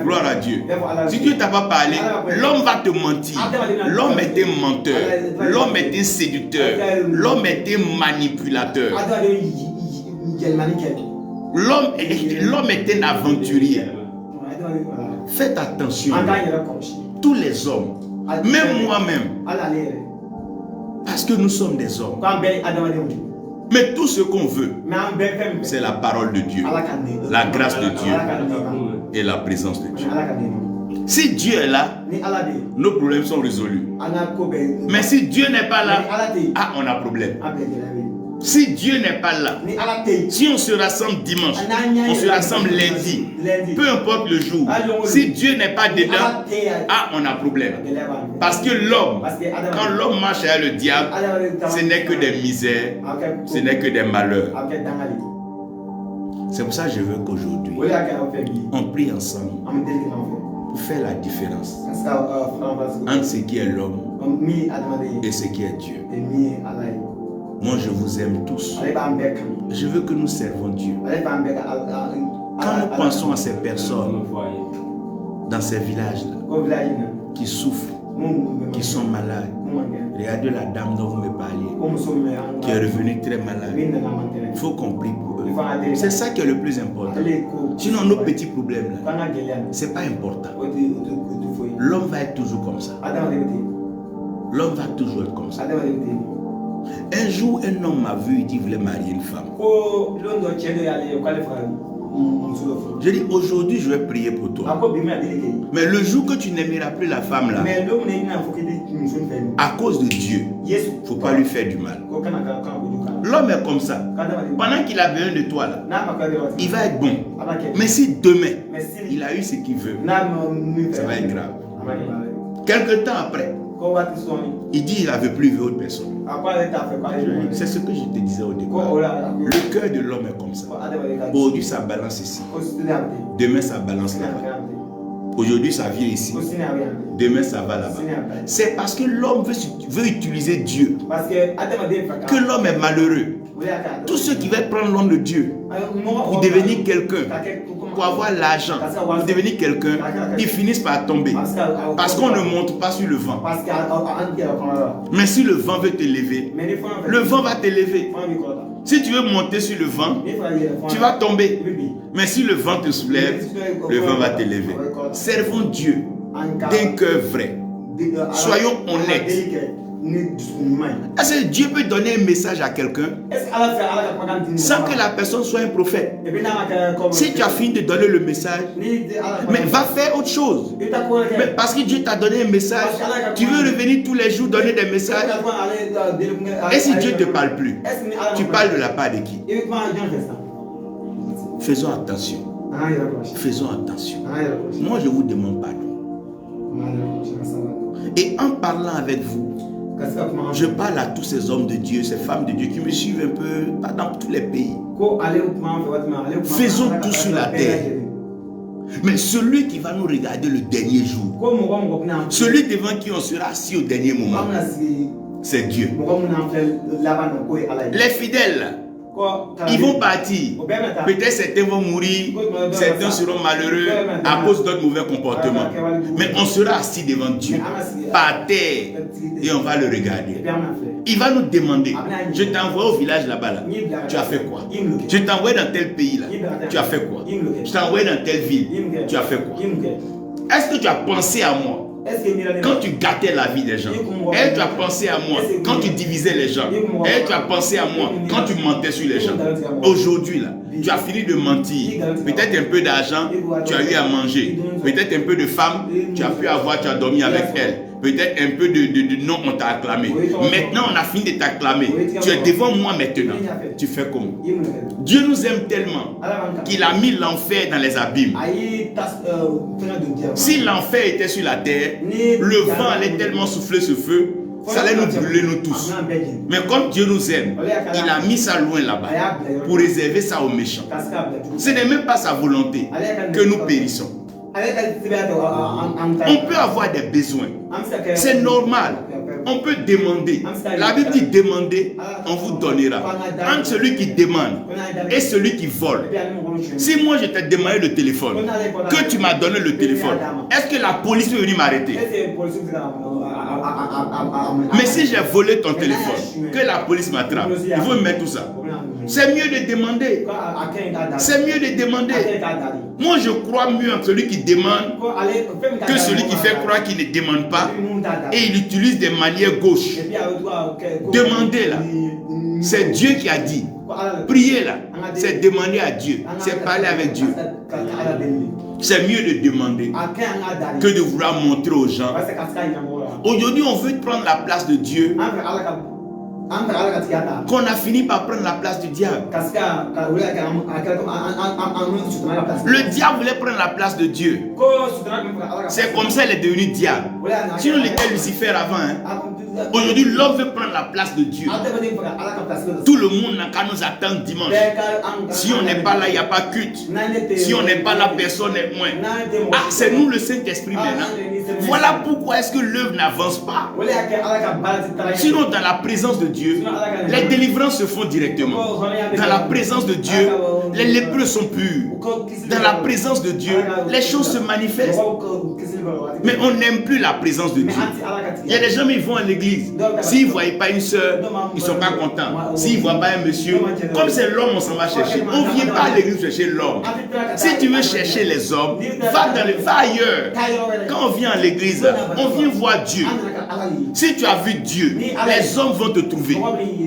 Speaker 1: gloire à Dieu. Si Dieu t'a pas parlé, l'homme va te mentir. L'homme est un menteur. L'homme est un séducteur. L'homme est un manipulateur. L'homme est un aventurier. Faites attention. Tous les hommes, même moi-même, parce que nous sommes des hommes. Mais tout ce qu'on veut, c'est la parole de Dieu, la grâce de Dieu et la présence de Dieu. Si Dieu est là, nos problèmes sont résolus. Mais si Dieu n'est pas là, on a problème. Si Dieu n'est pas là, si on se rassemble dimanche, on se rassemble lundi, peu importe le jour, si Dieu n'est pas dedans, on a problème. Parce que l'homme, quand l'homme marche avec le diable, ce n'est que des misères, ce n'est que des malheurs. C'est pour ça que je veux qu'aujourd'hui, on prie ensemble pour faire la différence entre ce qui est l'homme et ce qui est Dieu. Moi, je vous aime tous. Je veux que nous servons Dieu. Quand nous pensons à ces personnes dans ces villages-là qui souffrent, qui sont malades, regardez la dame dont vous me parliez, qui est revenue très malade. Il faut qu'on prie pour eux. C'est ça qui est le plus important. Sinon, nos petits problèmes-là, ce n'est pas important. L'homme va être toujours comme ça. L'homme va toujours être comme ça. Un jour, un homme m'a vu, il dit qu'il voulait marier une femme. Je dis, aujourd'hui, je vais prier pour toi. Mais le jour que tu n'aimeras plus la femme là, à cause de Dieu, il ne faut pas lui faire du mal. L'homme est comme ça. Pendant qu'il a besoin de toi là, il va être bon. Mais si demain, il a eu ce qu'il veut, ça va être grave. Quelque temps après, Il dit il n'avait plus vu autre personne. C'est ce que je te disais au départ. Le cœur de l'homme est comme ça. Aujourd'hui, ça balance ici. Demain, ça balance là-bas. Aujourd'hui, ça vient ici. Demain, ça va là-bas. C'est parce que l'homme veut utiliser Dieu que l'homme est malheureux. Tous ceux qui veulent prendre l'homme de Dieu pour devenir quelqu'un, pour avoir l'argent, pour devenir quelqu'un, ils finissent par tomber. Parce qu'on ne monte pas sur le vent. Mais si le vent veut te lever, le vent va te lever. Si tu veux monter sur le vent, tu vas tomber. Mais si le vent te soulève, le vent va te lever. Servons Dieu d'un cœur vrai. Soyons honnêtes. Est-ce que Dieu peut donner un message à quelqu'un sans que la personne soit un prophète? Si tu as fini de donner le message, mais va faire autre chose. Mais parce que Dieu t'a donné un message, tu veux revenir tous les jours donner des messages. Et si Dieu ne te parle plus, tu parles de la part de qui? Faisons attention. Faisons attention. Moi, je vous demande pardon. Et en parlant avec vous, je parle à tous ces hommes de Dieu, ces femmes de Dieu qui me suivent un peu dans tous les pays. Faisons tout sur la terre. Mais celui qui va nous regarder le dernier jour, celui devant qui on sera assis au dernier moment, c'est Dieu. Les fidèles, ils vont partir. Peut-être certains vont mourir, certains seront malheureux à cause d'autres mauvais comportements. Mais on sera assis devant Dieu, par terre, et on va le regarder. Il va nous demander, je t'envoie au village là-bas, là. Tu as fait quoi? Je t'envoie dans tel pays, là. Tu as fait quoi? Je t'envoie dans telle ville, tu as fait quoi? Est-ce que tu as pensé à moi quand tu gâtais la vie des gens? Et tu as pensé à moi quand tu divisais les gens? Et tu as pensé à moi quand tu mentais sur les gens? Aujourd'hui, là, tu as fini de mentir. Peut-être un peu d'argent, tu as eu à manger. Peut-être un peu de femme, tu as pu avoir, tu as dormi avec elle. Peut-être un peu de nom, on t'a acclamé. Maintenant, on a fini de t'acclamer. Tu es devant moi maintenant. Tu fais comment? Dieu nous aime tellement qu'il a mis l'enfer dans les abîmes. Si l'enfer était sur la terre, le vent allait tellement souffler ce feu, ça allait nous brûler nous tous. Mais comme Dieu nous aime, il a mis ça loin là-bas pour réserver ça aux méchants. Ce n'est même pas sa volonté que nous périssons. On peut avoir des besoins. C'est normal. On peut demander. La Bible dit demander, on vous donnera. Entre celui qui demande et celui qui vole. Si moi je t'ai demandé le téléphone, que tu m'as donné le téléphone, est-ce que la police peut venir m'arrêter? Mais si j'ai volé ton téléphone, que la police m'attrape, il faut me mettre tout ça. C'est mieux de demander. C'est mieux de demander. Moi je crois mieux en celui qui demande que celui qui fait croire qu'il ne demande pas et il utilise des manières gauches. Demandez là. C'est Dieu qui a dit. Prier là. C'est demander à Dieu. C'est parler avec Dieu. C'est mieux de demander que de vouloir montrer aux gens. Aujourd'hui on veut prendre la place de Dieu, qu'on a fini par prendre la place du diable. Le diable voulait prendre la place de Dieu. C'est comme ça qu'il est devenu diable. Sinon il était Lucifer avant. Aujourd'hui l'homme veut prendre la place de Dieu. Tout le monde n'a qu'à nous attendre dimanche. Si on n'est pas là, il n'y a pas culte. Si on n'est pas là, personne n'est moins. Ah, c'est nous le Saint-Esprit maintenant. Voilà pourquoi est-ce que l'œuvre n'avance pas. Sinon dans la présence de Dieu, les délivrances se font directement. Dans la présence de Dieu, les lépreux sont purs. Dans la présence de Dieu, les choses se manifestent. Mais on n'aime plus la présence de Dieu. Il y a des gens qui vont à l'église. S'ils ne voient pas une soeur, ils ne sont pas contents. S'ils ne voient pas un monsieur, comme c'est l'homme, on s'en va chercher. On ne vient pas à l'église chercher l'homme. Si tu veux chercher les hommes, va ailleurs. Quand on vient à l'église, on vient voir Dieu. Si tu as vu Dieu, les hommes vont te trouver.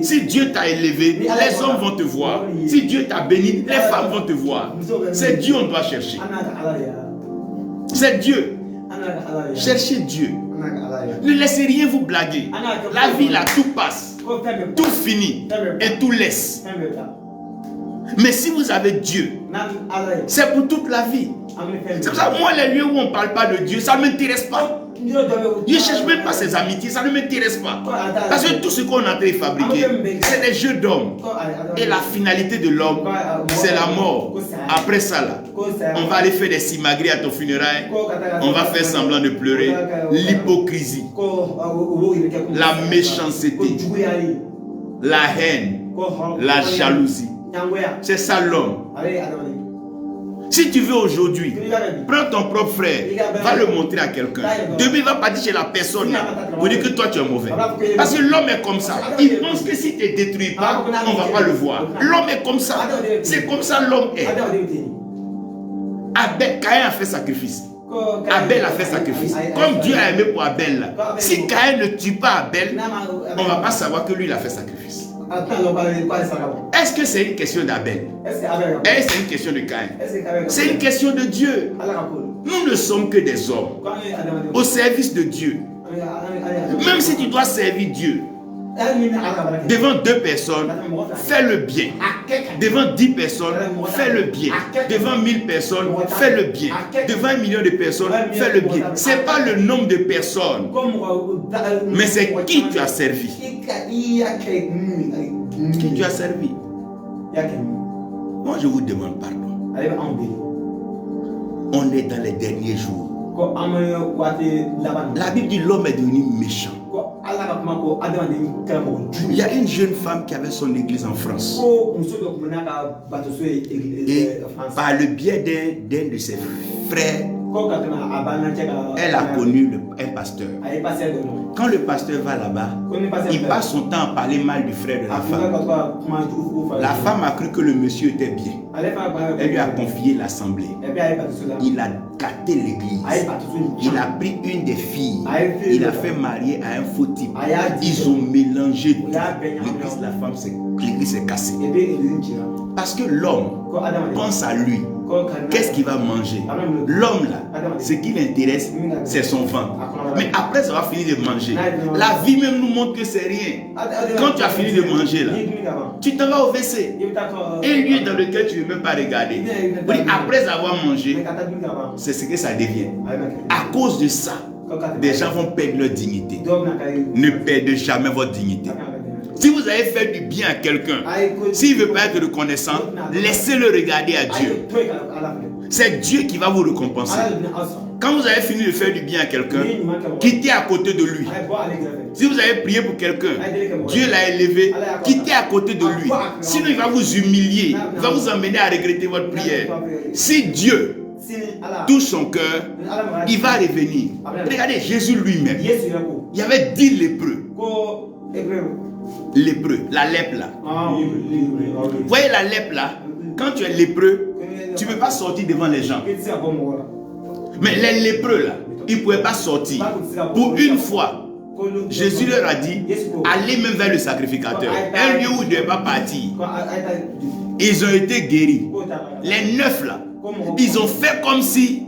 Speaker 1: Si Dieu t'a élevé, les hommes vont te voir. Si Dieu t'a béni, les femmes vont te voir. C'est Dieu on doit chercher. C'est Dieu. Cherchez Dieu. Ne laissez rien vous blaguer. La vie là, tout passe. Tout finit. Et tout laisse. Mais si vous avez Dieu, c'est pour toute la vie. C'est pour ça que moi, les lieux où on ne parle pas de Dieu, ça ne m'intéresse pas. Je ne cherche même pas ses amitiés, ça ne m'intéresse pas. Parce que tout ce qu'on a fait fabriquer, c'est des jeux d'hommes. Et la finalité de l'homme, c'est la mort. Après ça, là, on va aller faire des simagrées à ton funérail. On va faire semblant de pleurer. L'hypocrisie, la méchanceté, la haine, la jalousie. C'est ça l'homme. Si tu veux aujourd'hui, prends ton propre frère, va le montrer à quelqu'un. Demain, il va partir chez la personne pour dire que toi tu es mauvais. Parce que l'homme est comme ça. Il pense que si tu ne détruis pas, on ne va pas le voir. L'homme est comme ça. C'est comme ça l'homme est. Caïn a fait sacrifice. Abel a fait sacrifice. Comme Dieu a aimé pour Abel. Là. Si Caïn ne tue pas Abel, on ne va pas savoir que lui il a fait sacrifice. Est-ce que c'est une question d'Abel? Est-ce que c'est une question de Caïn? C'est une question de Dieu. Nous ne sommes que des hommes au service de Dieu. Même si tu dois servir Dieu devant 2 personnes, fais le bien. Devant 10 personnes, fais le bien. Devant 1000 personnes, fais le bien. Devant 1 million de personnes, fais le bien. Ce n'est pas le nombre de personnes, mais c'est qui tu as servi. Qui tu as servi. Moi, je vous demande pardon. On est dans les derniers jours. La Bible dit l'homme est devenu méchant. Il y a une jeune femme qui avait son église en France. Et par le biais d'un de ses frères, elle a connu un pasteur. Quand le pasteur va là-bas, il passe son temps à parler mal du frère de la femme. La femme a cru que le monsieur était bien. Elle lui a confié l'assemblée. Il a gâté l'église. Il a pris une des filles. Il a fait marier à un faux type. Ils ont mélangé tout. L'église de la femme, l'église s'est cassée. Parce que l'homme pense à lui. Qu'est-ce qu'il va manger? L'homme là, ce qui l'intéresse, c'est son ventre. Mais après ça va finir de manger. La vie même nous montre que c'est rien. Quand tu as fini de manger là, tu t'en vas au WC. Un lieu dans lequel tu ne veux même pas regarder. Après avoir mangé, c'est ce que ça devient. À cause de ça, des gens vont perdre leur dignité. Ne perdez jamais votre dignité. Si vous avez fait du bien à quelqu'un, s'il ne veut pas être reconnaissant, laissez-le regarder à Dieu. C'est Dieu qui va vous récompenser. Quand vous avez fini de faire du bien à quelqu'un, quittez à côté de lui. Si vous avez prié pour quelqu'un, Dieu l'a élevé, quittez à côté de lui. Sinon il va vous humilier, il va vous emmener à regretter votre prière. Si Dieu touche son cœur, il va revenir. Regardez Jésus lui-même. Il y avait 10 lépreux. Lépreux, la lèpre là. Vous voyez la lèpre là, quand tu es lépreux, tu ne peux pas sortir devant les gens. Mais les lépreux là, ils ne pouvaient pas sortir. Pour une fois, Jésus leur a dit, allez même vers le sacrificateur. Un lieu où ils ne devaient pas partir. Ils ont été guéris. Les 9 là, ils ont fait comme si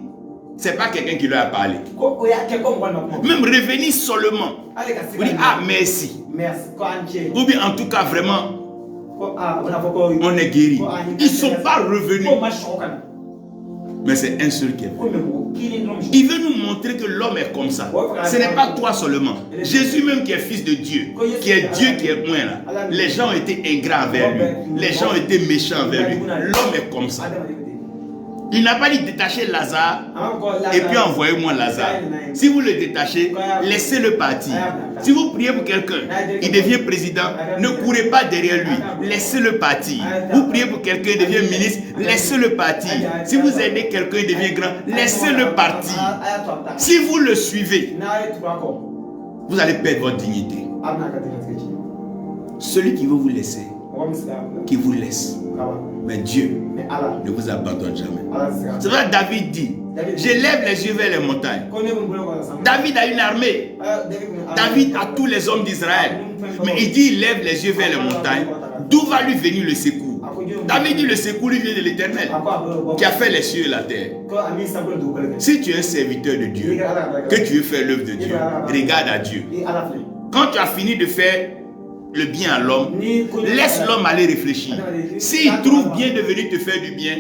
Speaker 1: c'est pas quelqu'un qui leur a parlé. Même revenir seulement. Vous dites, ah merci. Ou bien en tout cas vraiment, on est guéri. Ils ne sont pas revenus. Mais c'est un seul qui est venu. Il veut nous montrer que l'homme est comme ça. Ce n'est pas toi seulement. Jésus même qui est fils de Dieu, qui est Dieu qui est loin là. Les gens ont été ingrats envers lui. Les gens ont été méchants envers lui. L'homme est comme ça. Il n'a pas dit détacher Lazare et puis envoyez-moi Lazare. Si vous le détachez, laissez-le partir. Si vous priez pour quelqu'un, il devient président, ne courez pas derrière lui, laissez-le partir. Vous priez pour quelqu'un, il devient ministre, laissez-le partir. Si vous aidez quelqu'un, il devient grand, laissez-le partir. Si vous le suivez, vous allez perdre votre dignité. Celui qui veut vous laisser, qui vous laisse. Mais Dieu ne vous abandonne jamais. C'est vrai, David dit, je lève les yeux vers les montagnes. David a une armée. David a tous les hommes d'Israël. Mais il dit, il lève les yeux vers les montagnes. D'où va lui venir le secours? David dit, le secours lui vient de l'Éternel, qui a fait les cieux et la terre. Si tu es un serviteur de Dieu, que tu veux faire l'œuvre de Dieu, regarde à Dieu. Quand tu as fini de faire le bien à l'homme, laisse l'homme aller réfléchir. S'il trouve bien de venir te faire du bien,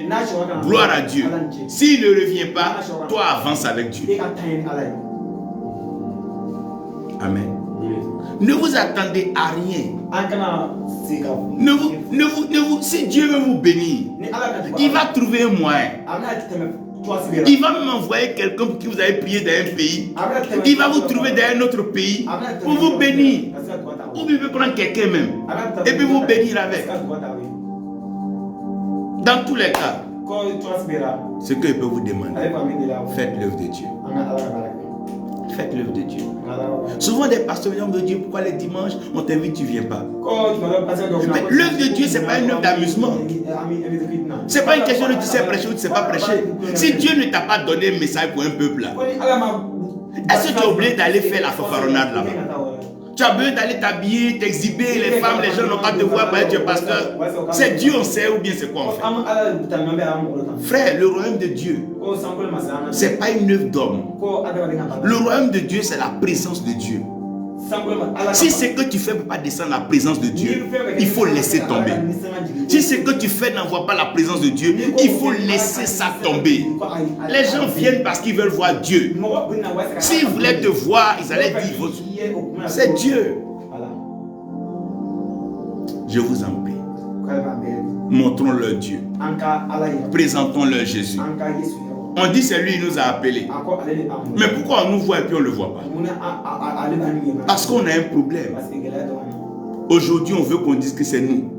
Speaker 1: gloire à Dieu. S'il ne revient pas, toi avance avec Dieu. Amen. Ne vous attendez à rien. Si Dieu veut vous bénir, il va trouver un moyen. Il va même envoyer quelqu'un pour qui vous avez prié dans un pays. Il va vous trouver dans un autre pays pour vous bénir. Ou il peut prendre quelqu'un même et puis vous bénir avec. Dans tous les cas, ce que je peux vous demander, faites l'œuvre de Dieu. Faites l'œuvre de Dieu. Souvent des pasteurs me disent pourquoi les dimanches on t'invite, tu ne viens pas. Mais l'œuvre de Dieu, ce n'est pas une œuvre d'amusement. Ce n'est pas une question de tu sais prêcher ou tu ne sais pas prêcher. Si Dieu ne t'a pas donné un message pour un peuple là, est-ce que tu as oublié d'aller faire la fanfaronnade là-bas? Tu as besoin d'aller t'habiller, t'exhiber, les femmes, les gens n'ont pas te voir parce que tu es pasteur. C'est Dieu on sait ou bien c'est quoi on fait? Frère, le royaume de Dieu, ce n'est pas une œuvre d'homme. Le royaume de Dieu, c'est la présence de Dieu. Si ce que tu fais ne peut pas descendre la présence de Dieu, il faut laisser tomber. Si ce que tu fais n'envoie pas la présence de Dieu, il faut laisser ça tomber. Les gens viennent parce qu'ils veulent voir Dieu. S'ils voulaient te voir, ils allaient dire, c'est Dieu. Je vous en prie. Montrons-leur Dieu. Présentons-leur Jésus. On dit c'est lui qui nous a appelés. Mais pourquoi on nous voit et puis on ne le voit pas? Parce qu'on a un problème. Aujourd'hui, on veut qu'on dise que c'est nous.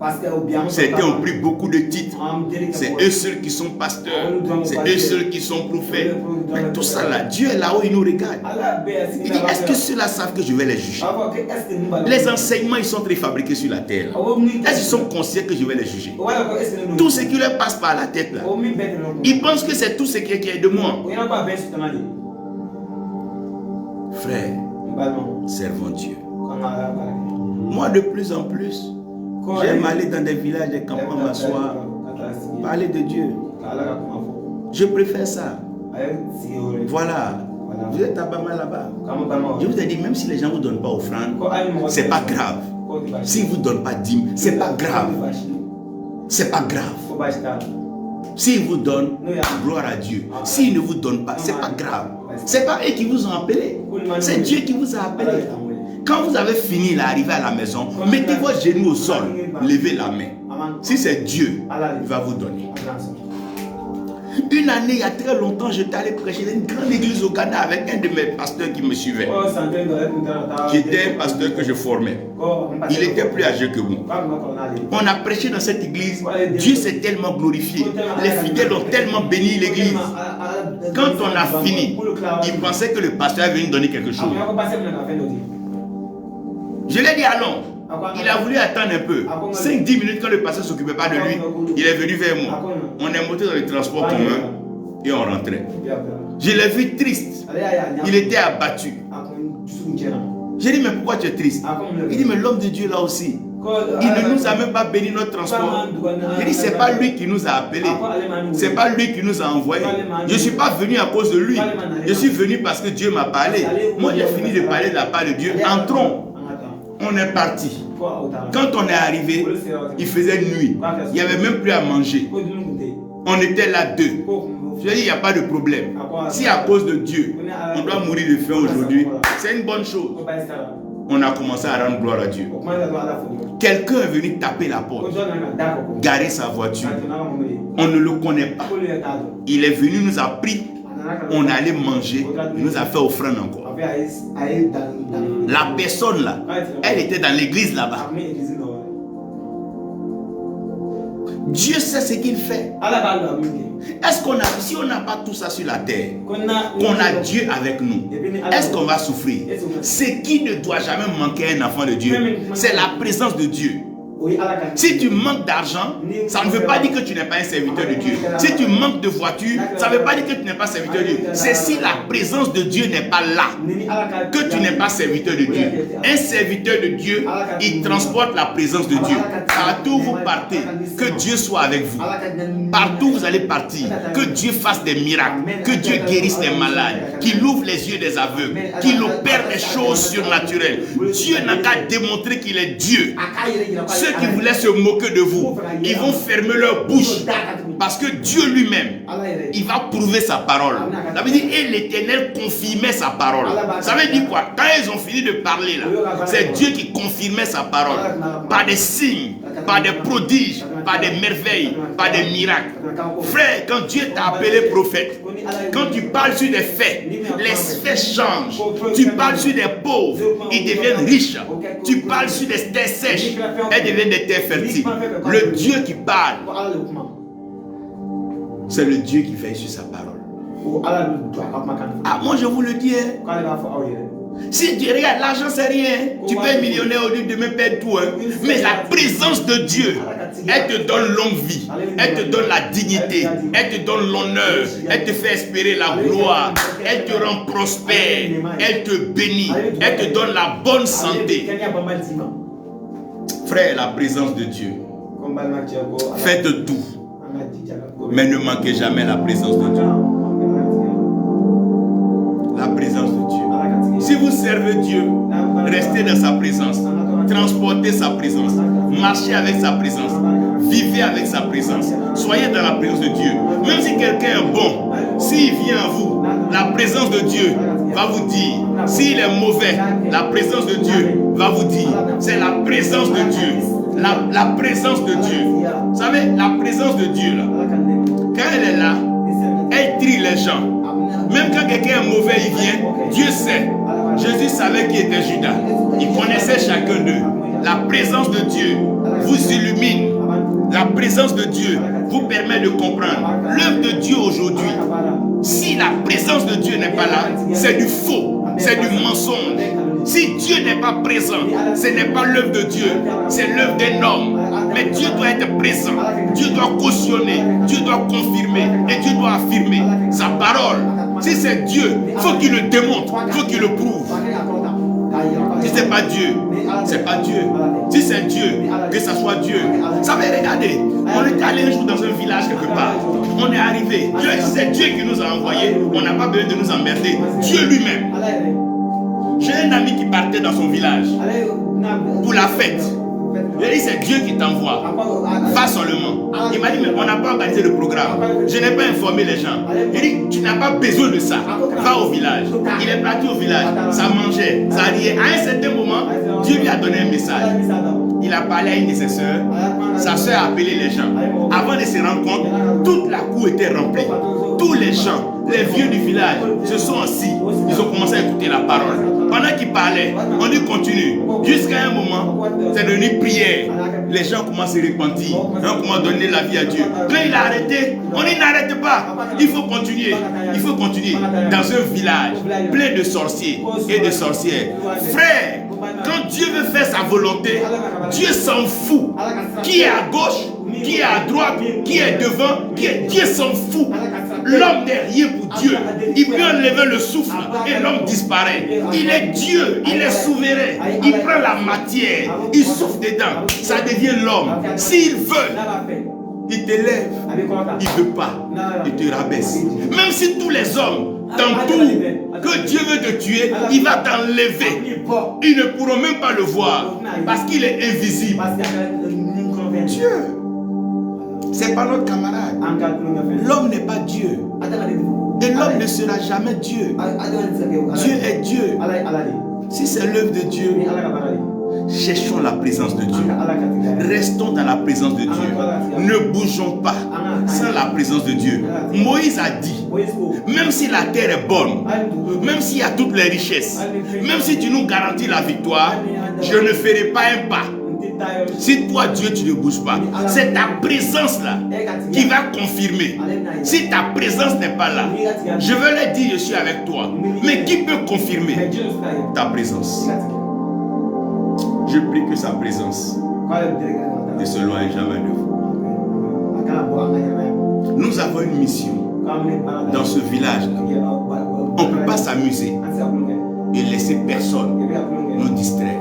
Speaker 1: Certains ont pris beaucoup de titres. C'est eux seuls qui sont pasteurs. C'est eux seuls qui sont prophètes. Mais tout ça là, Dieu est là-haut, il nous regarde. Il dit, est-ce que ceux-là savent que je vais les juger? Les enseignements, ils sont très fabriqués sur la terre. Est-ce qu'ils sont conscients que je vais les juger? Tout ce qui leur passe par la tête là, ils pensent que c'est tout ce qui est de moi. Frère, servons Dieu. Moi, de plus en plus, j'aime aller dans des villages, des campagnes, m'asseoir, parler de Dieu. Je préfère ça. Voilà. Vous êtes à Bama là-bas. Je vous ai dit, même si les gens ne vous donnent pas offrande, c'est pas grave. S'ils ne vous donnent pas dîme, c'est pas grave. C'est pas grave. S'ils vous donnent, gloire à Dieu. S'ils ne vous donnent pas, c'est pas grave. C'est pas eux qui vous ont appelé. C'est Dieu qui vous a appelé. Quand vous avez fini d'arriver à la maison, mettez vos genoux au sol, levez la main. Si c'est Dieu, il va vous donner. Une année, il y a très longtemps, j'étais allé prêcher dans une grande église au Ghana avec un de mes pasteurs qui me suivait. J'étais un pasteur que je formais. Il était plus âgé que moi. On a prêché dans cette église. Dieu s'est tellement glorifié. Les fidèles ont tellement béni l'église. Quand on a fini, ils pensaient que le pasteur avait venu donner quelque chose. Je l'ai dit allons. Il a voulu attendre un peu. 5-10 minutes quand le pasteur ne s'occupait pas de lui, il est venu vers moi. On est monté dans le transport commun et on rentrait. Je l'ai vu triste. Il était abattu. J'ai dit mais pourquoi tu es triste? Il dit mais l'homme de Dieu là aussi, il ne nous a même pas béni notre transport. J'ai dit c'est pas lui qui nous a appelés. C'est pas lui qui nous a envoyés. Je ne suis pas venu à cause de lui. Je suis venu parce que Dieu m'a parlé. Moi j'ai fini de parler de la part de Dieu. Entrons. On est parti. Quand on est arrivé, il faisait nuit. Il n'y avait même plus à manger. On était là deux. Je dis, il n'y a pas de problème. Si à cause de Dieu, on doit mourir de faim aujourd'hui, c'est une bonne chose. On a commencé à rendre gloire à Dieu. Quelqu'un est venu taper la porte, garer sa voiture. On ne le connaît pas. Il est venu, nous a pris. On allait manger, il nous a fait offrande encore. La personne là, elle était dans l'église là-bas. Dieu sait ce qu'il fait. Est-ce qu'on a, si on n'a pas tout ça sur la terre, qu'on a Dieu avec nous, est-ce qu'on va souffrir? Ce qui ne doit jamais manquer à un enfant de Dieu, c'est la présence de Dieu. Si tu manques d'argent, ça ne veut pas dire que tu n'es pas un serviteur de Dieu. Si tu manques de voiture, ça ne veut pas dire que tu n'es pas serviteur de Dieu. C'est si la présence de Dieu n'est pas là que tu n'es pas serviteur de Dieu. Un serviteur de Dieu, il transporte la présence de Dieu. Partout où vous partez, que Dieu soit avec vous. Partout où vous allez partir, que Dieu fasse des miracles, que Dieu guérisse les malades, qu'il ouvre les yeux des aveugles, qu'il opère des choses surnaturelles. Dieu n'a qu'à démontrer qu'il est Dieu. Ceux qui voulaient se moquer de vous, ils vont fermer leur bouche. Parce que Dieu lui-même, il va prouver sa parole. Ça veut dire, et l'Éternel confirmait sa parole. Ça veut dire quoi? Quand ils ont fini de parler là, c'est Dieu qui confirmait sa parole. Par des signes, par des prodiges, par des merveilles, par des miracles. Frère, quand Dieu t'a appelé prophète, quand tu parles sur des faits, les faits changent. Tu parles sur des pauvres, ils deviennent riches. Tu parles sur des terres sèches, elles deviennent des terres fertiles. Le Dieu qui parle, c'est le Dieu qui veille sur sa parole. Ah, moi je vous le dis. Si tu regardes, l'argent c'est rien. Tu peux être millionnaire au lieu de même perdre tout. Mais la présence de Dieu, elle te donne longue vie. Elle te donne la dignité. Elle te donne l'honneur. Elle te fait espérer la gloire. Elle te rend prospère. Elle te bénit. Elle te donne la bonne santé. Frère, la présence de Dieu. Faites tout. Mais ne manquez jamais la présence de Dieu. La présence de Dieu. Si vous servez Dieu, restez dans sa présence. Transportez sa présence. Marchez avec sa présence. Vivez avec sa présence. Soyez dans la présence de Dieu. Même si quelqu'un est bon, s'il vient à vous, la présence de Dieu va vous dire. S'il est mauvais, la présence de Dieu va vous dire. C'est la présence de Dieu. La présence de Dieu. Vous savez, la présence de Dieu, là, quand elle est là, elle trie les gens. Même quand quelqu'un est mauvais, il vient, Dieu sait. Jésus savait qui était Judas. Il connaissait chacun d'eux. La présence de Dieu vous illumine. La présence de Dieu vous permet de comprendre. L'œuvre de Dieu aujourd'hui, si la présence de Dieu n'est pas là, c'est du faux, c'est du mensonge. Si Dieu n'est pas présent, ce n'est pas l'œuvre de Dieu, c'est l'œuvre d'un homme. Mais Dieu doit être présent, Dieu doit cautionner, Dieu doit confirmer et Dieu doit affirmer sa parole. Si c'est Dieu, il faut qu'il le démontre, il faut qu'il le prouve. Si ce n'est pas Dieu, c'est pas Dieu. Si c'est Dieu, que ce soit Dieu. Ça veut regarder. On est allé un jour dans un village quelque part. On est arrivé. C'est Dieu qui nous a envoyés. On n'a pas besoin de nous emmerder. Dieu lui-même. J'ai un ami qui partait dans son village pour la fête. J'ai dit, c'est Dieu qui t'envoie. Va seulement. Il m'a dit, mais on n'a pas organisé le programme. Je n'ai pas informé les gens. Il dit, tu n'as pas besoin de ça. Va au village. Il est parti au village. Ça mangeait, ça riait. À un certain moment, Dieu lui a donné un message. Il a parlé à une de ses soeurs. Sa soeur a appelé les gens. Avant de se rendre compte, toute la cour était remplie. Tous les gens, les vieux du village, se sont assis. Ils ont commencé à écouter la parole. Pendant qu'il parlait, on dit continue. Jusqu'à un moment, c'est devenu prière. Les gens commencent à se repentir. On commence à donner la vie à Dieu. Quand il a arrêté, on dit n'arrête pas. Il faut continuer. Il faut continuer. Dans un village plein de sorciers et de sorcières. Frère, quand Dieu veut faire sa volonté, Dieu s'en fout. Qui est à gauche, qui est à droite, qui est devant, Dieu s'en fout. L'homme n'est rien pour Dieu. Il peut enlever le souffle et l'homme disparaît. Il est Dieu, il est souverain. Il prend la matière, il souffle dedans. Ça devient l'homme. S'il veut, il t'élève. Il ne veut pas, il te rabaisse. Même si tous les hommes t'entourent, que Dieu veut te tuer, il va t'enlever. Ils ne pourront même pas le voir parce qu'il est invisible. Dieu, c'est pas notre camarade. L'homme n'est pas Dieu. Et l'homme ne sera jamais Dieu. Dieu est Dieu. Si c'est l'œuvre de Dieu, cherchons la présence de Dieu. Restons dans la présence de Dieu. Ne bougeons pas sans la présence de Dieu. Moïse a dit, même si la terre est bonne, même s'il y a toutes les richesses, même si tu nous garantis la victoire, je ne ferai pas un pas. Si toi Dieu tu ne bouges pas, c'est ta présence là qui va confirmer. Si ta présence n'est pas là, je veux leur dire je suis avec toi. Mais qui peut confirmer ta présence? Je prie que sa présence ne s'éloigne jamais de vous. Nous avons une mission dans ce village-là. On ne peut pas s'amuser et laisser personne nous distraire.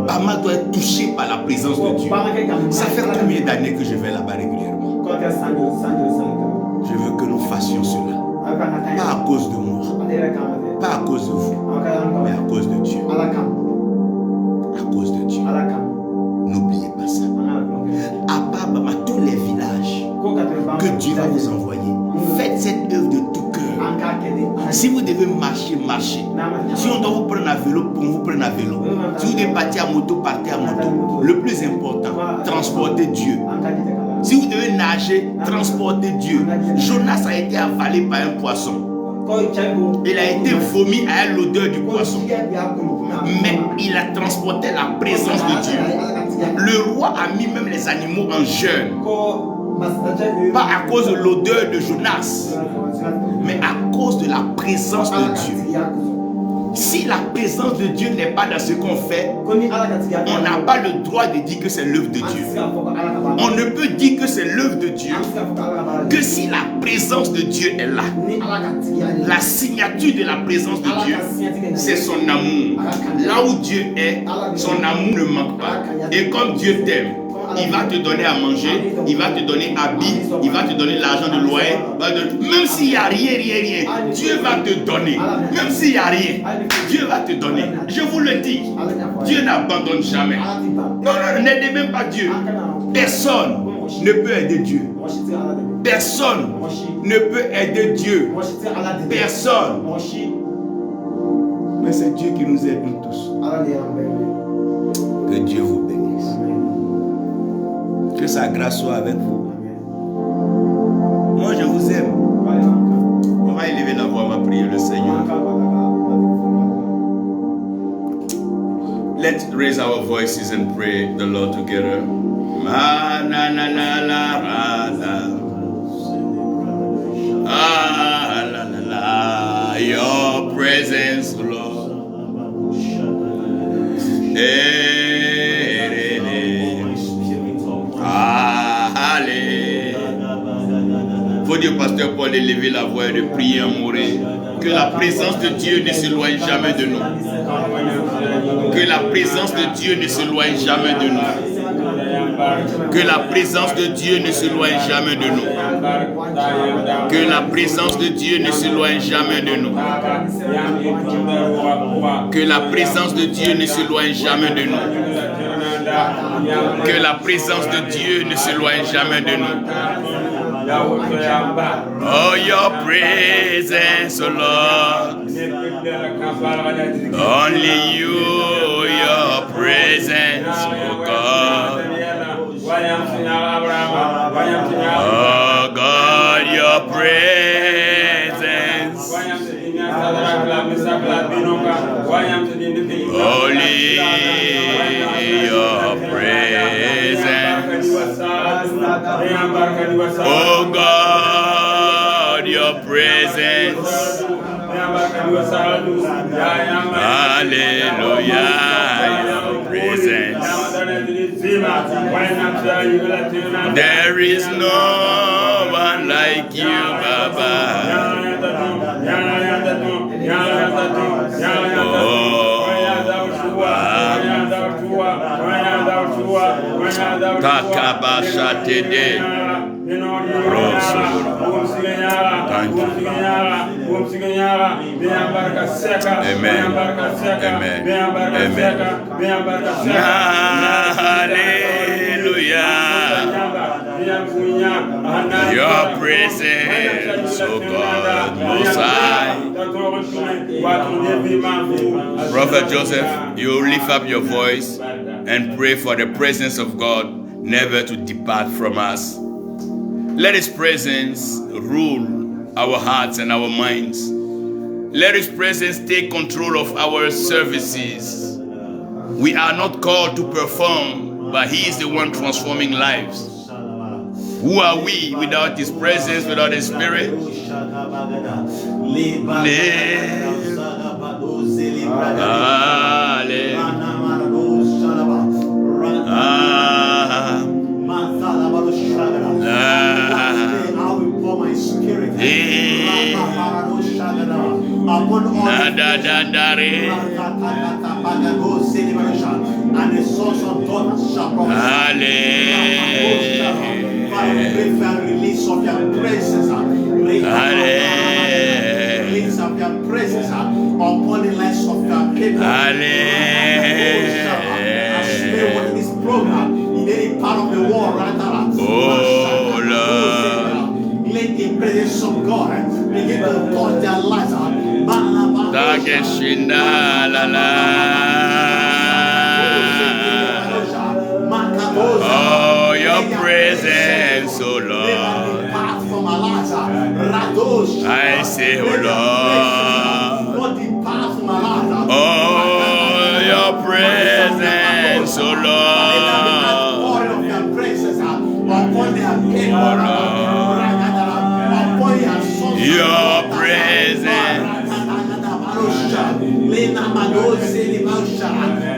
Speaker 1: Bama doit être touché par la présence de Dieu. Ça fait combien d'années que je vais là-bas régulièrement? Je veux que nous fassions cela. Pas à cause de moi, pas à cause de vous, mais à cause de Dieu. À cause de Dieu. N'oubliez pas ça. À Bama, tous les villages que Dieu va vous envoyer, faites cette œuvre de tout cœur. Si vous devez marcher, marchez. Si on doit vous prendre à vélo, vous prenez à vélo. Si vous devez partir à moto, partez à moto. Le plus important, transportez Dieu. Si vous devez nager, transportez Dieu. Jonas a été avalé par un poisson. Il a été vomi à l'odeur du poisson. Mais il a transporté la présence de Dieu. Le roi a mis même les animaux en jeûne. Pas à cause de l'odeur de Jonas, mais à cause de la présence de Dieu. Si la présence de Dieu n'est pas dans ce qu'on fait, on n'a pas le droit de dire que c'est l'œuvre de Dieu. On ne peut dire que c'est l'œuvre de Dieu que si la présence de Dieu est là. La signature de la présence de Dieu, c'est son amour. Là où Dieu est, son amour ne manque pas. Et comme Dieu t'aime, il va te donner à manger, il va te donner habit, il va te donner l'argent de loyer. Même s'il n'y a rien, Dieu va te donner. Même s'il n'y a rien, Dieu va te donner. Je vous le dis, Dieu n'abandonne jamais. Non, n'aidez même pas Dieu. Personne ne peut aider Dieu. Personne ne peut aider Dieu. Personne. Mais c'est Dieu qui nous aide nous tous. Que Dieu vous bénisse. Que sa grâce soit avec vous. Moi, je vous aime. On va élever la voix, on va prier le Seigneur. Let's raise our voices and pray the Lord together. Ma na na na la la. Ah la la la. Your presence, Lord. Allez. Faut dire pasteur Paul élever la voix et de prier en mourir. Que la présence de Dieu ne s'éloigne jamais de nous. Que la présence de Dieu ne s'éloigne jamais de nous. Que la présence de Dieu ne s'éloigne jamais de nous. Que la présence de Dieu ne s'éloigne jamais de nous. Que la présence de Dieu ne s'éloigne jamais de nous. Que la présence de Dieu ne s'éloigne jamais de nous. Oh, your presence, oh Lord. Only you, your presence, oh God. Oh God, your presence. Only your presence. Oh God, your presence. Hallelujah, your presence. There is no one like you, Baba. Thank you. Amen. Amen. Amen. Hallelujah. Your presence, oh God, Most High. Prophet Joseph, you lift up your voice and pray for the presence of God never to depart from us. Let His presence rule our hearts and our minds. Let His presence take control of our services. We are not called to perform, but He is the one transforming lives. Who are we without His presence, without His Spirit?
Speaker 2: And the sons of daughters shall prophesy. Release of your presence. Release of your presence upon the lives of your people. In this program, in any part of the world, oh Lord, let the presence of God begin to touch their lives.
Speaker 1: Oh, your presence, oh Lord. I say, oh Lord. Oh, your presence, oh Lord. Your presence.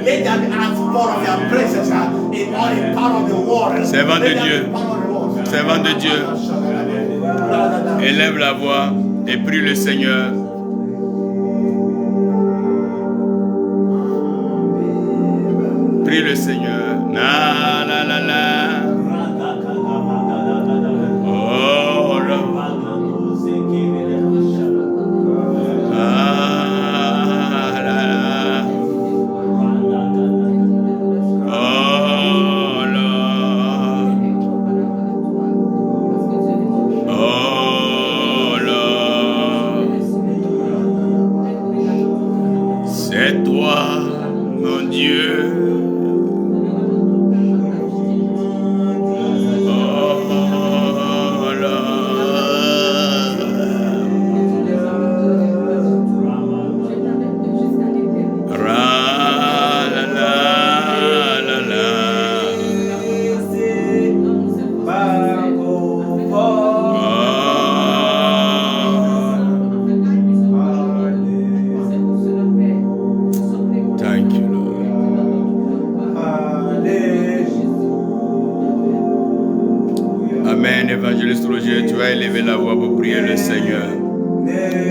Speaker 2: Let there be outpour of your presence in all the part of the world.
Speaker 1: Servant de Dieu, servant de Dieu, élève la voix et prie le Seigneur. Prie le Seigneur. La la la la. Oh Lord. C'est toi, mon Dieu. Évangéliste Roger, tu vas élever la voix pour prier le Seigneur.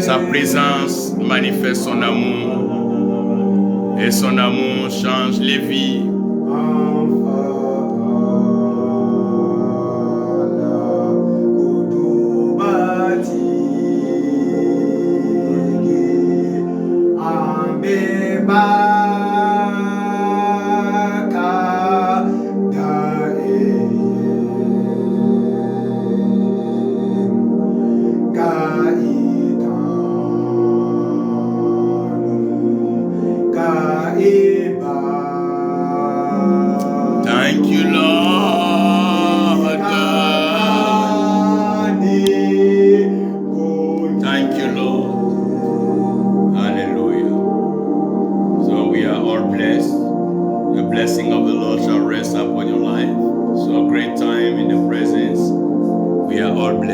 Speaker 1: Sa présence manifeste son amour et son amour change les vies. Thank you, Lord. Thank you, Lord. Hallelujah. So we are all blessed. The blessing of the Lord shall rest upon your life. So a great time in the presence. We are all blessed.